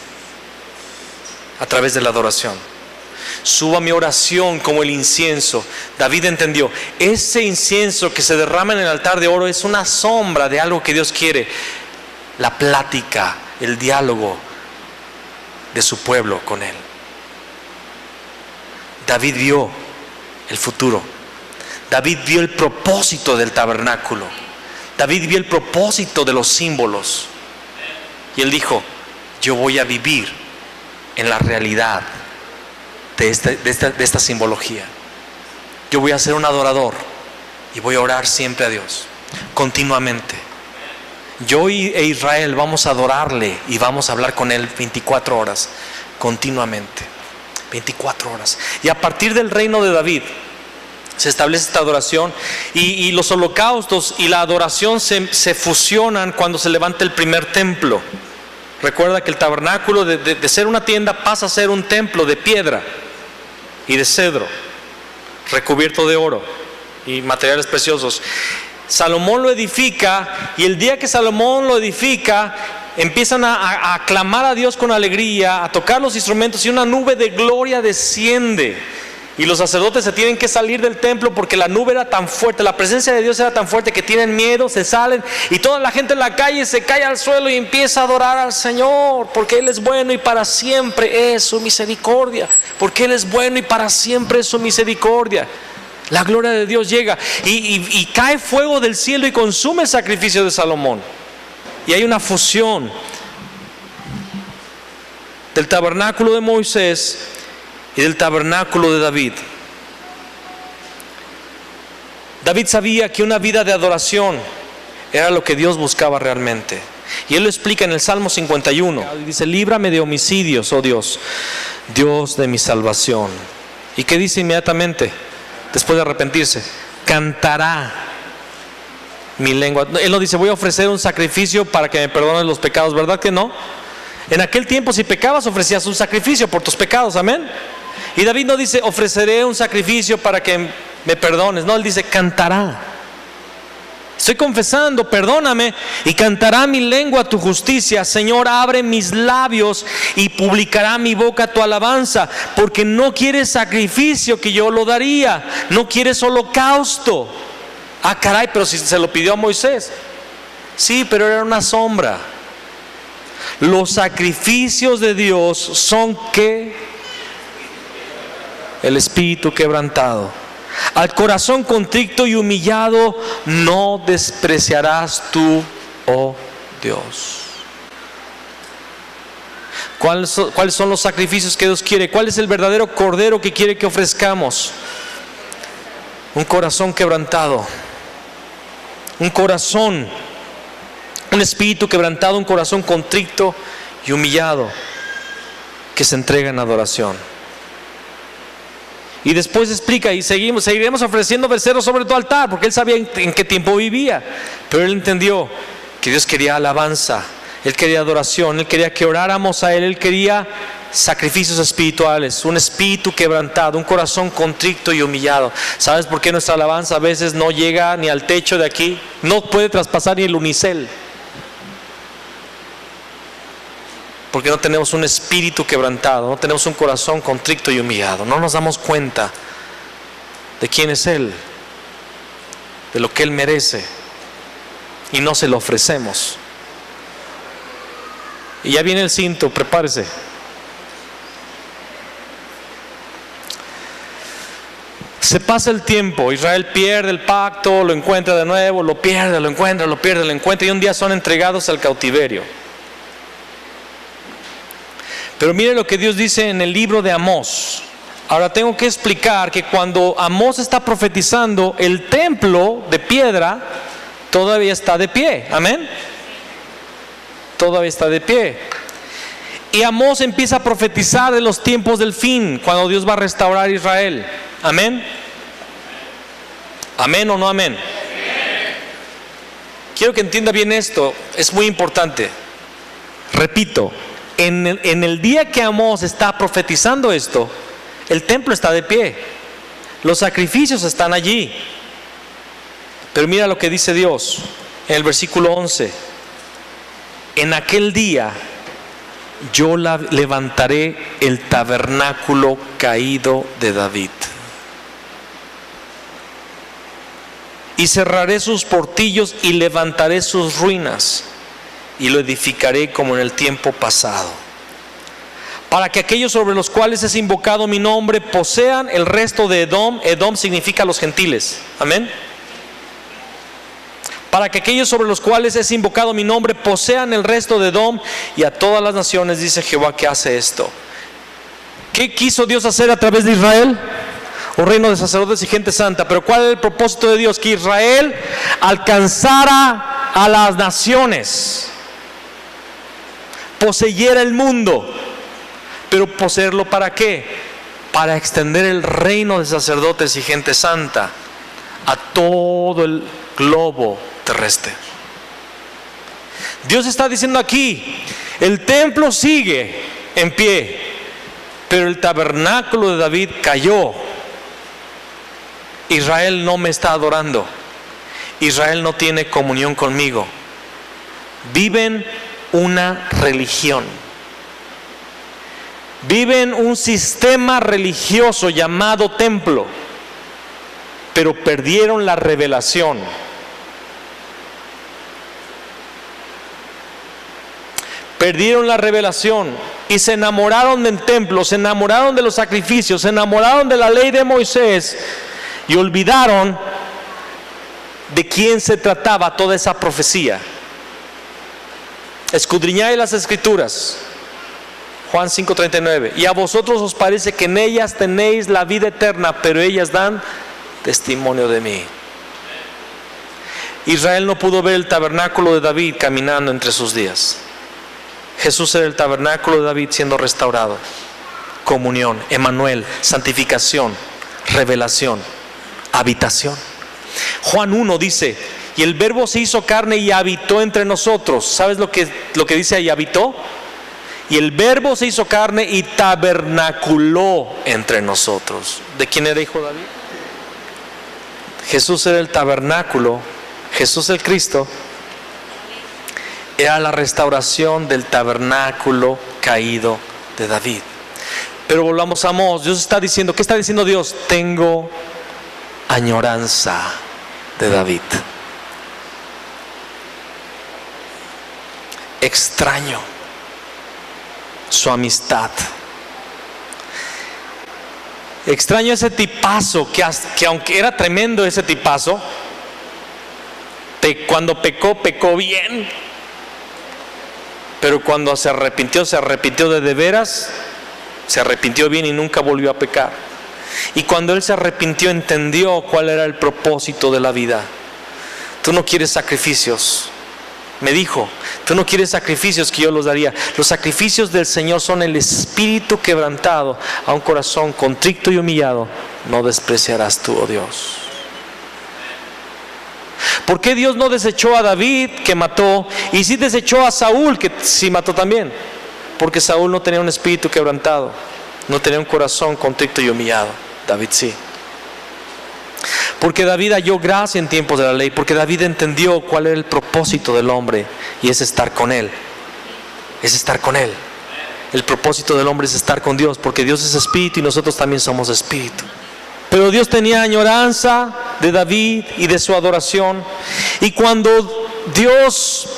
A: a través de la adoración. Suba mi oración como el incienso. David entendió, ese incienso que se derrama en el altar de oro es una sombra de algo que Dios quiere: la plática, el diálogo de su pueblo con Él. David vio el futuro. David vio el propósito del tabernáculo. David vio el propósito de los símbolos. Y él dijo, yo voy a vivir en la realidad de esta simbología. Yo voy a ser un adorador y voy a orar siempre a Dios, continuamente. Yo e Israel vamos a adorarle y vamos a hablar con Él 24 horas, continuamente, 24 horas. Y a partir del reino de David se establece esta adoración, y los holocaustos y la adoración se fusionan cuando se levanta el primer templo. Recuerda que el tabernáculo de ser una tienda pasa a ser un templo de piedra y de cedro, recubierto de oro y materiales preciosos. Salomón lo edifica, y el día que Salomón lo edifica, empiezan a clamar a Dios con alegría, a tocar los instrumentos, y una nube de gloria desciende. Y los sacerdotes se tienen que salir del templo porque la nube era tan fuerte, la presencia de Dios era tan fuerte que tienen miedo, se salen, y toda la gente en la calle se cae al suelo y empieza a adorar al Señor, porque Él es bueno y para siempre es su misericordia, porque Él es bueno y para siempre es su misericordia. La gloria de Dios llega y cae fuego del cielo y consume el sacrificio de Salomón. Y hay una fusión del tabernáculo de Moisés y del tabernáculo de David. David sabía que una vida de adoración era lo que Dios buscaba realmente. Y él lo explica en el Salmo 51. Dice, líbrame de homicidios, oh Dios, Dios de mi salvación. ¿Y qué dice inmediatamente? Después de arrepentirse, cantará mi lengua. Él no dice, voy a ofrecer un sacrificio para que me perdonen los pecados, ¿verdad que no? En aquel tiempo si pecabas ofrecías un sacrificio por tus pecados, amén. Y David no dice ofreceré un sacrificio para que me perdones, no, él dice cantará. Estoy confesando, perdóname, y cantará mi lengua tu justicia. Señor, abre mis labios y publicará mi boca tu alabanza, porque no quieres sacrificio que yo lo daría, no quieres holocausto. Ah, caray, pero si se lo pidió a Moisés. Sí, pero era una sombra. Los sacrificios de Dios son ¿qué? El espíritu quebrantado. Al corazón contrito y humillado no despreciarás tú, oh Dios. ¿Cuáles son los sacrificios que Dios quiere? ¿Cuál es el verdadero cordero que quiere que ofrezcamos? Un corazón quebrantado. Un corazón, un espíritu quebrantado, un corazón contrito y humillado que se entrega en adoración. Y después explica, y seguiremos ofreciendo becerros sobre tu altar, porque él sabía en qué tiempo vivía, pero él entendió que Dios quería alabanza, él quería adoración, él quería que oráramos a él quería sacrificios espirituales, un espíritu quebrantado, un corazón contrito y humillado. ¿Sabes por qué nuestra alabanza a veces no llega ni al techo de aquí? No puede traspasar ni el unicel. Porque no tenemos un espíritu quebrantado, no tenemos un corazón contrito y humillado. No nos damos cuenta de quién es Él, de lo que Él merece, y no se lo ofrecemos. Y ya viene el cinto, prepárese. Se pasa el tiempo, Israel pierde el pacto, lo encuentra de nuevo, lo pierde, lo encuentra, lo pierde, lo encuentra, y un día son entregados al cautiverio. Pero mire lo que Dios dice en el libro de Amós. Ahora tengo que explicar que cuando Amós está profetizando, el templo de piedra todavía está de pie, amén. Todavía está de pie. Y Amós empieza a profetizar de los tiempos del fin, cuando Dios va a restaurar a Israel, amén. ¿Amén o no amén? Quiero que entienda bien esto, es muy importante. Repito, en el día que Amós está profetizando esto, el templo está de pie, los sacrificios están allí. Pero mira lo que dice Dios en el versículo 11: en aquel día yo levantaré el tabernáculo caído de David y cerraré sus portillos y levantaré sus ruinas y lo edificaré como en el tiempo pasado, para que aquellos sobre los cuales es invocado mi nombre posean el resto de Edom. Edom significa los gentiles, amén. Para que aquellos sobre los cuales es invocado mi nombre posean el resto de Edom, y a todas las naciones, dice Jehová, que hace esto. ¿Qué quiso Dios hacer a través de Israel? Un reino de sacerdotes y gente santa. Pero ¿cuál es el propósito de Dios? Que Israel alcanzara a las naciones, poseyera el mundo. Pero poseerlo ¿para qué? Para extender el reino de sacerdotes y gente santa a todo el globo terrestre. Dios está diciendo aquí, el templo sigue en pie, pero el tabernáculo de David cayó. Israel no me está adorando, Israel no tiene comunión conmigo, viven una religión, viven un sistema religioso llamado templo, pero perdieron la revelación. Perdieron la revelación y se enamoraron del templo, se enamoraron de los sacrificios, se enamoraron de la ley de Moisés y olvidaron de quién se trataba toda esa profecía. Escudriñad las escrituras, Juan 5:39, y a vosotros os parece que en ellas tenéis la vida eterna, pero ellas dan testimonio de mí. Israel no pudo ver el tabernáculo de David caminando entre sus días. Jesús era el tabernáculo de David siendo restaurado. Comunión, Emmanuel, santificación, revelación, habitación. Juan 1 dice, y el verbo se hizo carne y habitó entre nosotros. ¿Sabes lo que dice ahí, habitó? Y el Verbo se hizo carne y tabernaculó entre nosotros. ¿De quién era hijo David? Jesús era el tabernáculo. Jesús el Cristo era la restauración del tabernáculo caído de David. Pero volvamos a Amós. Dios está diciendo, ¿qué está diciendo Dios? Tengo añoranza de David. Extraño su amistad. Extraño ese tipazo que aunque era tremendo ese tipazo, cuando pecó bien, pero cuando se arrepintió de veras, se arrepintió bien y nunca volvió a pecar. Y cuando él se arrepintió, entendió cuál era el propósito de la vida. Tú no quieres sacrificios, me dijo, tú no quieres sacrificios que yo los daría. Los sacrificios del Señor son el espíritu quebrantado, a un corazón contrito y humillado no despreciarás tú, oh Dios. ¿Por qué Dios no desechó a David, que mató, y sí desechó a Saúl, que sí mató también? Porque Saúl no tenía un espíritu quebrantado, no tenía un corazón contrito y humillado. David sí. Porque David halló gracia en tiempos de la ley, porque David entendió cuál era el propósito del hombre, y es estar con él. Es estar con él. El propósito del hombre es estar con Dios, porque Dios es espíritu y nosotros también somos espíritu. Pero Dios tenía añoranza de David y de su adoración. Y cuando Dios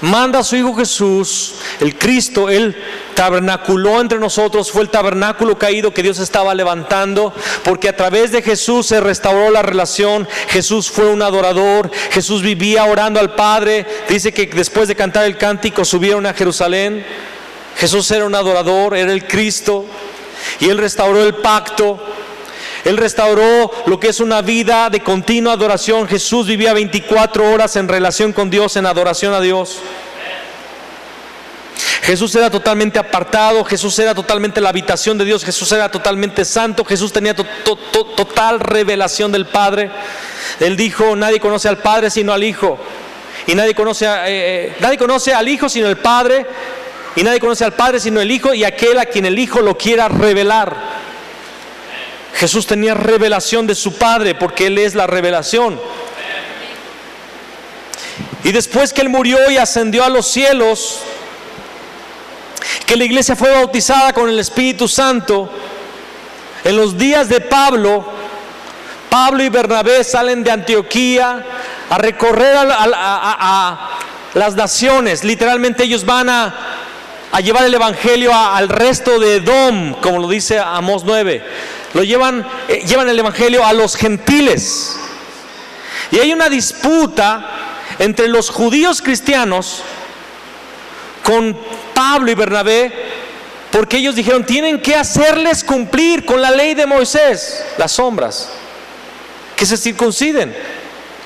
A: manda a su Hijo Jesús, el Cristo, Él tabernaculó entre nosotros. Fue el tabernáculo caído que Dios estaba levantando, porque a través de Jesús se restauró la relación. Jesús fue un adorador. Jesús vivía orando al Padre. Dice que después de cantar el cántico subieron a Jerusalén. Jesús era un adorador, era el Cristo, y Él restauró el pacto. Él restauró lo que es una vida de continua adoración. Jesús vivía 24 horas en relación con Dios, en adoración a Dios. Jesús era totalmente apartado. Jesús era totalmente la habitación de Dios. Jesús era totalmente santo. Jesús tenía total revelación del Padre. Él dijo, nadie conoce al Padre sino al Hijo. Y nadie conoce al Hijo sino el Padre. Y nadie conoce al Padre sino el Hijo y aquel a quien el Hijo lo quiera revelar. Jesús tenía revelación de su Padre, porque Él es la revelación. Y después que Él murió y ascendió a los cielos, que la iglesia fue bautizada con el Espíritu Santo, en los días de Pablo y Bernabé salen de Antioquía a recorrer a las naciones. Literalmente ellos van a llevar el evangelio al resto de Edom, como lo dice Amós 9. Llevan el evangelio a los gentiles. Y hay una disputa entre los judíos cristianos con Pablo y Bernabé, porque ellos dijeron, tienen que hacerles cumplir con la ley de Moisés, las sombras, que se circunciden,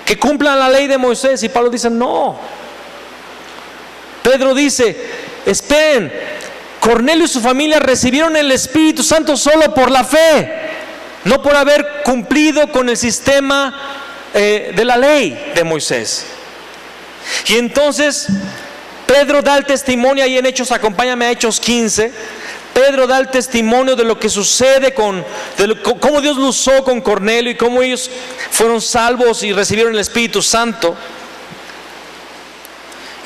A: que cumplan la ley de Moisés. Y Pablo dice, no. Pedro dice, esperen, Cornelio y su familia recibieron el Espíritu Santo solo por la fe, no por haber cumplido con el sistema de la ley de Moisés. Y entonces Pedro da el testimonio ahí en Hechos, acompáñame a Hechos 15. Pedro da el testimonio de lo que sucede cómo Dios lo usó con Cornelio y cómo ellos fueron salvos y recibieron el Espíritu Santo.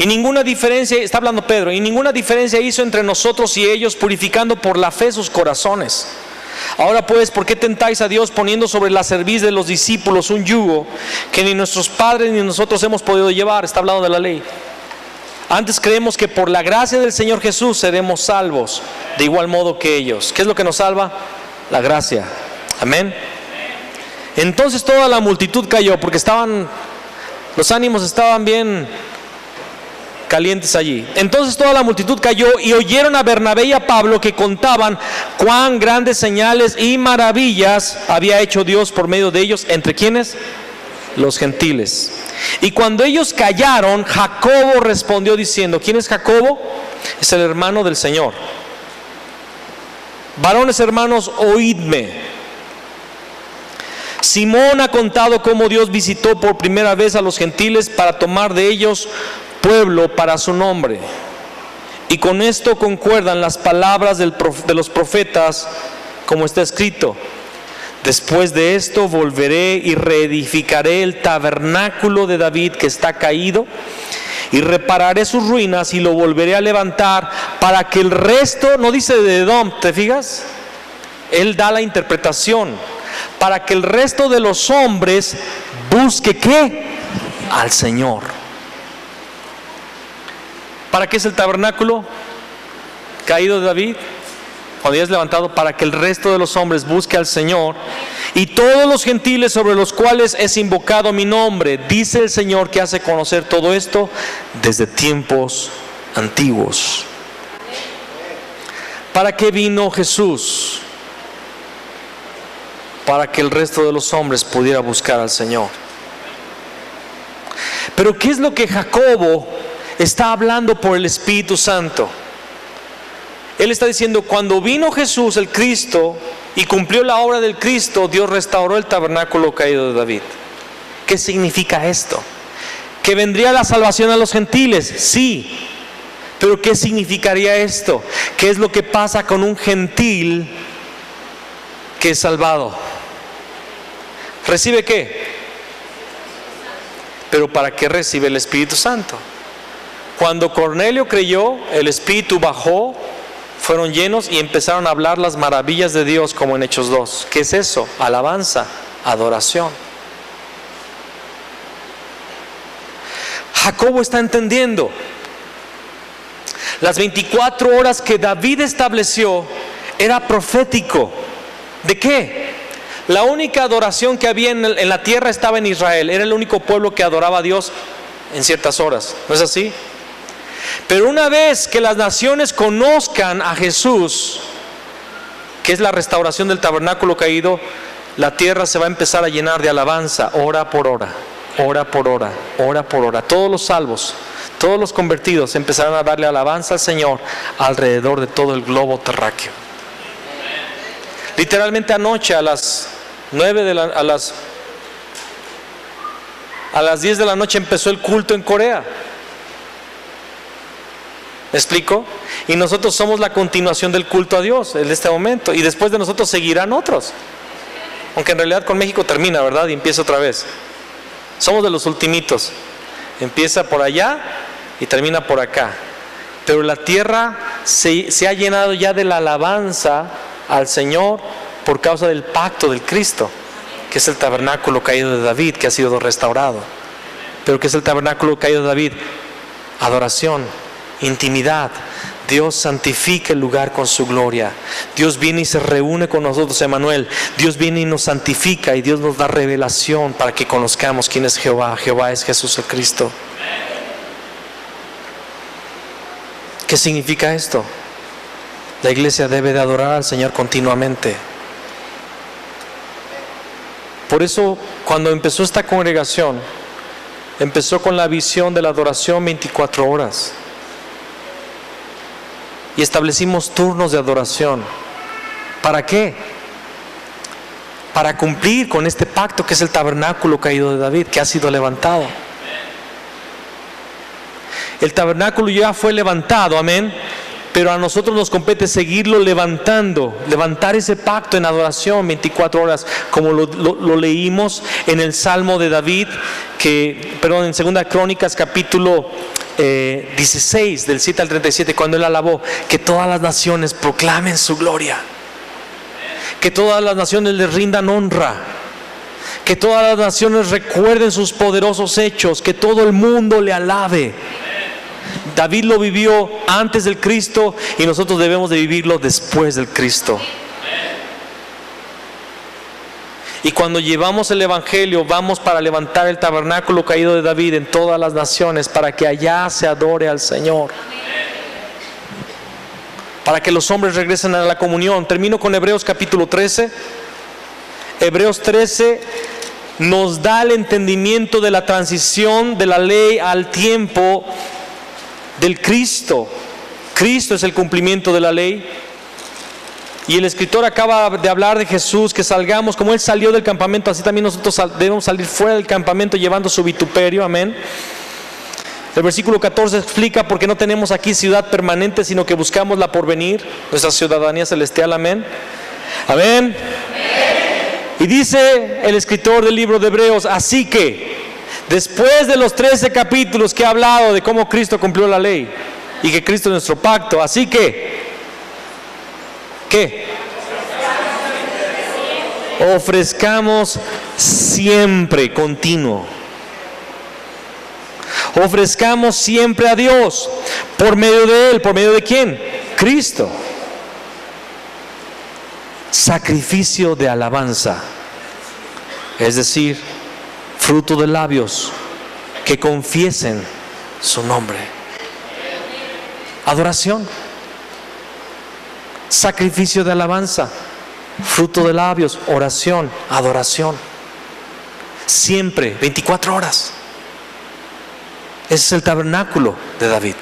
A: Y ninguna diferencia, está hablando Pedro, y ninguna diferencia hizo entre nosotros y ellos, purificando por la fe sus corazones. Ahora pues, ¿por qué tentáis a Dios poniendo sobre la cerviz de los discípulos un yugo que ni nuestros padres ni nosotros hemos podido llevar? Está hablando de la ley. Antes creemos que por la gracia del Señor Jesús seremos salvos, de igual modo que ellos. ¿Qué es lo que nos salva? La gracia. Amén. Entonces toda la multitud cayó, porque los ánimos estaban bien calientes allí. Entonces toda la multitud cayó y oyeron a Bernabé y a Pablo que contaban cuán grandes señales y maravillas había hecho Dios por medio de ellos. ¿Entre quiénes? Los gentiles. Y cuando ellos callaron, Jacobo respondió diciendo, ¿quién es Jacobo? Es el hermano del Señor. Varones hermanos, oídme. Simón ha contado cómo Dios visitó por primera vez a los gentiles para tomar de ellos pueblo para su nombre. Y con esto concuerdan las palabras de los profetas, como está escrito: después de esto volveré y reedificaré el tabernáculo de David que está caído, y repararé sus ruinas y lo volveré a levantar, para que el resto, no dice de Edom, ¿te fijas? Él da la interpretación, para que el resto de los hombres busque ¿qué? Al Señor. ¿Para qué es el tabernáculo caído de David? Cuando ya es levantado, para que el resto de los hombres busque al Señor, y todos los gentiles sobre los cuales es invocado mi nombre, dice el Señor, que hace conocer todo esto desde tiempos antiguos. ¿Para qué vino Jesús? Para que el resto de los hombres pudiera buscar al Señor. Pero ¿qué es lo que Jacobo está hablando por el Espíritu Santo? Él está diciendo, cuando vino Jesús el Cristo y cumplió la obra del Cristo, Dios restauró el tabernáculo caído de David. ¿Qué significa esto? ¿Que vendría la salvación a los gentiles? Sí. Pero ¿qué significaría esto? ¿Qué es lo que pasa con un gentil que es salvado? ¿Recibe qué? Pero ¿para qué recibe el Espíritu Santo? Cuando Cornelio creyó, el Espíritu bajó, fueron llenos y empezaron a hablar las maravillas de Dios, como en Hechos 2. ¿Qué es eso? Alabanza, adoración. Jacobo está entendiendo. Las 24 horas que David estableció era profético. ¿De qué? La única adoración que había en la tierra estaba en Israel. Era el único pueblo que adoraba a Dios en ciertas horas. ¿No es así? Pero una vez que las naciones conozcan a Jesús, que es la restauración del tabernáculo caído, la tierra se va a empezar a llenar de alabanza, hora por hora, hora por hora, hora por hora. Todos los salvos, todos los convertidos empezarán a darle alabanza al Señor alrededor de todo el globo terráqueo. Literalmente anoche a las 10 de la noche empezó el culto en Corea. ¿Me explico? Y nosotros somos la continuación del culto a Dios en este momento, y después de nosotros seguirán otros, aunque en realidad con México termina, ¿verdad? Y empieza otra vez. Somos de los ultimitos. Empieza por allá y termina por acá. Pero la tierra se ha llenado ya de la alabanza al Señor por causa del pacto del Cristo, que es el tabernáculo caído de David, que ha sido restaurado. Pero ¿qué es el tabernáculo caído de David? Adoración, intimidad. Dios santifica el lugar con su gloria. Dios viene y se reúne con nosotros, Emmanuel. Dios viene y nos santifica, y Dios nos da revelación para que conozcamos quién es Jehová. Jehová es Jesús el Cristo. ¿Qué significa esto? La iglesia debe de adorar al Señor continuamente. Por eso, cuando empezó esta congregación, empezó con la visión de la adoración 24 horas. Y establecimos turnos de adoración. ¿Para qué? Para cumplir con este pacto que es el tabernáculo caído de David, que ha sido levantado. El tabernáculo ya fue levantado, amén. Pero a nosotros nos compete seguirlo levantando, levantar ese pacto en adoración 24 horas, como lo leímos en el Salmo de David, en 2 Crónicas capítulo 16, del 7 al 37, cuando él alabó: que todas las naciones proclamen su gloria, que todas las naciones le rindan honra, que todas las naciones recuerden sus poderosos hechos, que todo el mundo le alabe. David lo vivió antes del Cristo y nosotros debemos de vivirlo después del Cristo. Y cuando llevamos el Evangelio, vamos para levantar el tabernáculo caído de David en todas las naciones, para que allá se adore al Señor, para que los hombres regresen a la comunión. Termino con Hebreos capítulo 13. Hebreos 13 nos da el entendimiento de la transición de la ley al tiempo del Cristo. Cristo es el cumplimiento de la ley. Y el escritor acaba de hablar de Jesús, que salgamos como Él salió del campamento, así también nosotros debemos salir fuera del campamento llevando su vituperio, amén. El versículo 14 explica por qué no tenemos aquí ciudad permanente, sino que buscamos la porvenir, nuestra ciudadanía celestial. Amén. Amén. Y dice el escritor del libro de Hebreos, así que después de los 13 capítulos que ha hablado de cómo Cristo cumplió la ley y que Cristo es nuestro pacto, así que, ¿qué? Ofrezcamos siempre, continuo. Ofrezcamos siempre a Dios por medio de Él. ¿Por medio de quién? Cristo. Sacrificio de alabanza, es decir, fruto de labios que confiesen su nombre. Adoración. Sacrificio de alabanza, fruto de labios, oración, adoración. Siempre, 24 horas. Ese es el tabernáculo de David.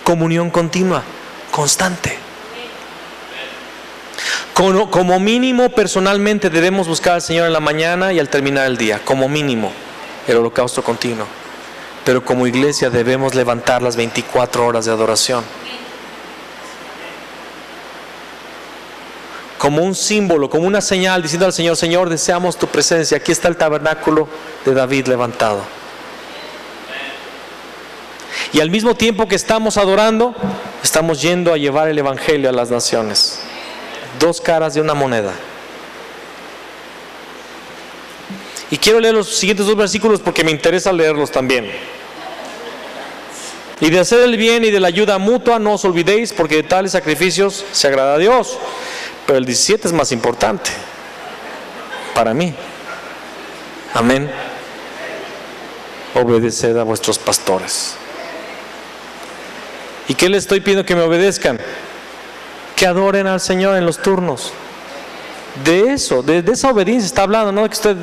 A: Comunión continua, constante. Como mínimo, personalmente debemos buscar al Señor en la mañana y al terminar el día. Como mínimo, el holocausto continuo. Pero como iglesia debemos levantar las 24 horas de adoración. Como un símbolo, como una señal, diciendo al Señor, Señor, deseamos tu presencia. Aquí está el tabernáculo de David levantado. Y al mismo tiempo que estamos adorando, estamos yendo a llevar el evangelio a las naciones. Dos caras de una moneda. Y quiero leer los siguientes dos versículos porque me interesa leerlos también. Y de hacer el bien y de la ayuda mutua no os olvidéis, porque de tales sacrificios se agrada a Dios. Pero el 17 es más importante para mí. Amén. Obedeced a vuestros pastores. ¿Y qué les estoy pidiendo que me obedezcan? Que adoren al Señor en los turnos. De eso, de esa obediencia está hablando, no que usted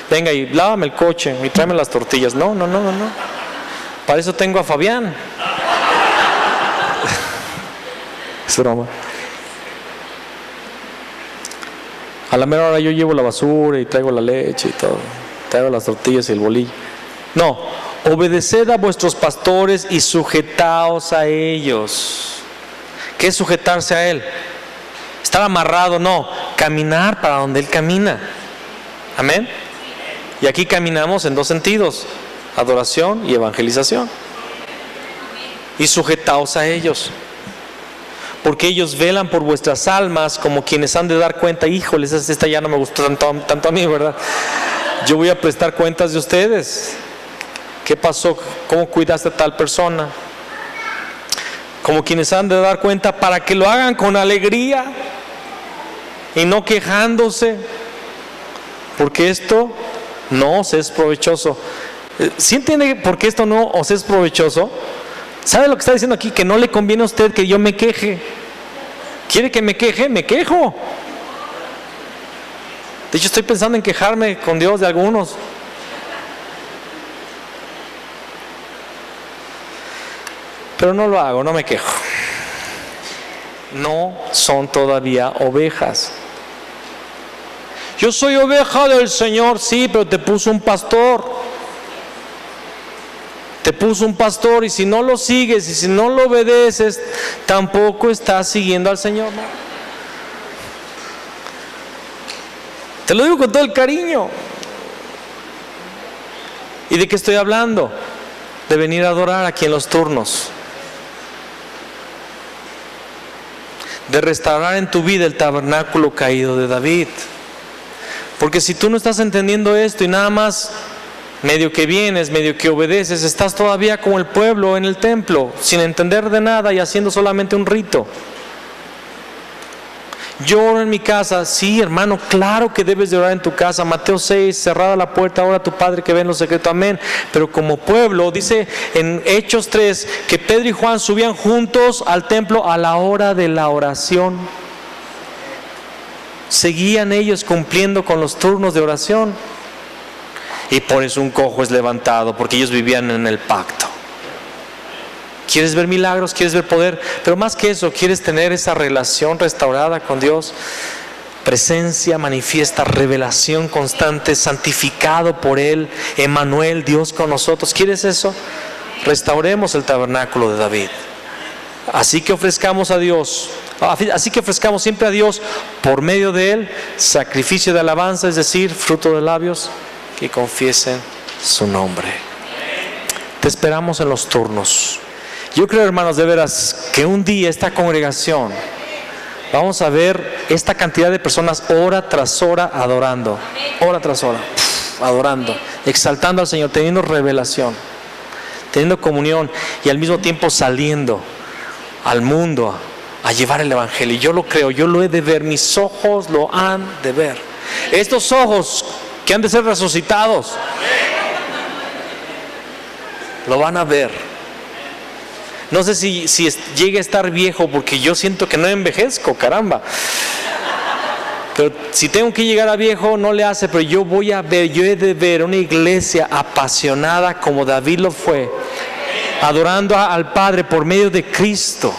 A: venga y lávame el coche y tráeme las tortillas. No. Para eso tengo a Fabián. Es broma. A la mera hora yo llevo la basura y traigo la leche y todo. Traigo las tortillas y el bolillo. No, obedeced a vuestros pastores y sujetaos a ellos. ¿Qué es sujetarse a Él? Estar amarrado, no. Caminar para donde Él camina. Amén. Y aquí caminamos en dos sentidos: adoración y evangelización. Y sujetaos a ellos, porque ellos velan por vuestras almas como quienes han de dar cuenta. Híjoles, esta ya no me gustó tanto a mí, ¿verdad? Yo voy a prestar cuentas de ustedes. ¿Qué pasó? ¿Cómo cuidaste a tal persona? Como quienes han de dar cuenta, para que lo hagan con alegría y no quejándose, porque esto no os es provechoso. ¿Sí entiende por qué esto no os es provechoso? ¿Sabe lo que está diciendo aquí? Que no le conviene a usted que yo me queje. ¿Quiere que me queje? Me quejo. De hecho, estoy pensando en quejarme con Dios de algunos. Pero no lo hago, no me quejo. No son todavía ovejas. Yo soy oveja del Señor, sí, pero te puso un pastor. Te puso un pastor, y si no lo sigues y si no lo obedeces, tampoco estás siguiendo al Señor. ¿No? Te lo digo con todo el cariño. ¿Y de qué estoy hablando? De venir a adorar aquí en los turnos. De restaurar en tu vida el tabernáculo caído de David. Porque si tú no estás entendiendo esto y nada más medio que vienes, medio que obedeces, estás todavía como el pueblo en el templo, sin entender de nada y haciendo solamente un rito. Yo oro en mi casa. Sí, hermano, claro que debes de orar en tu casa. Mateo 6, cerrada la puerta, ora a tu Padre que ve en lo secreto. Amén. Pero como pueblo, dice en Hechos 3 que Pedro y Juan subían juntos al templo a la hora de la oración. Seguían ellos cumpliendo con los turnos de oración. Y por eso un cojo es levantado, porque ellos vivían en el pacto. ¿Quieres ver milagros? ¿Quieres ver poder? Pero más que eso, ¿quieres tener esa relación restaurada con Dios? Presencia manifiesta, revelación constante, santificado por Él, Emmanuel, Dios con nosotros. ¿Quieres eso? Restauremos el tabernáculo de David. Así que ofrezcamos siempre a Dios por medio de Él sacrificio de alabanza, es decir, fruto de labios que confiesen su nombre. Te esperamos en los turnos. Yo creo, hermanos, de veras, que un día esta congregación vamos a ver esta cantidad de personas hora tras hora adorando, hora tras hora, adorando, exaltando al Señor, teniendo revelación, teniendo comunión y al mismo tiempo saliendo al mundo a llevar el evangelio. Yo lo creo, yo lo he de ver, mis ojos lo han de ver. Estos ojos que han de ser resucitados lo van a ver. No sé si llegue a estar viejo, porque yo siento que no envejezco, caramba. Pero si tengo que llegar a viejo, no le hace, pero yo voy a ver, yo he de ver una iglesia apasionada como David lo fue, adorando al Padre por medio de Cristo,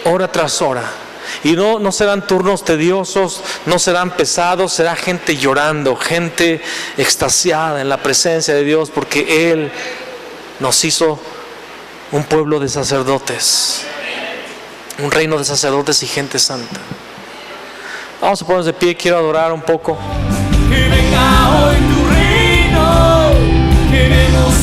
A: hora tras hora. Y no serán turnos tediosos, no serán pesados, será gente llorando, gente extasiada en la presencia de Dios, porque Él nos hizo un pueblo de sacerdotes, un reino de sacerdotes y gente santa. Vamos a ponernos de pie, quiero adorar un poco.
B: Que venga hoy tu reino, queremos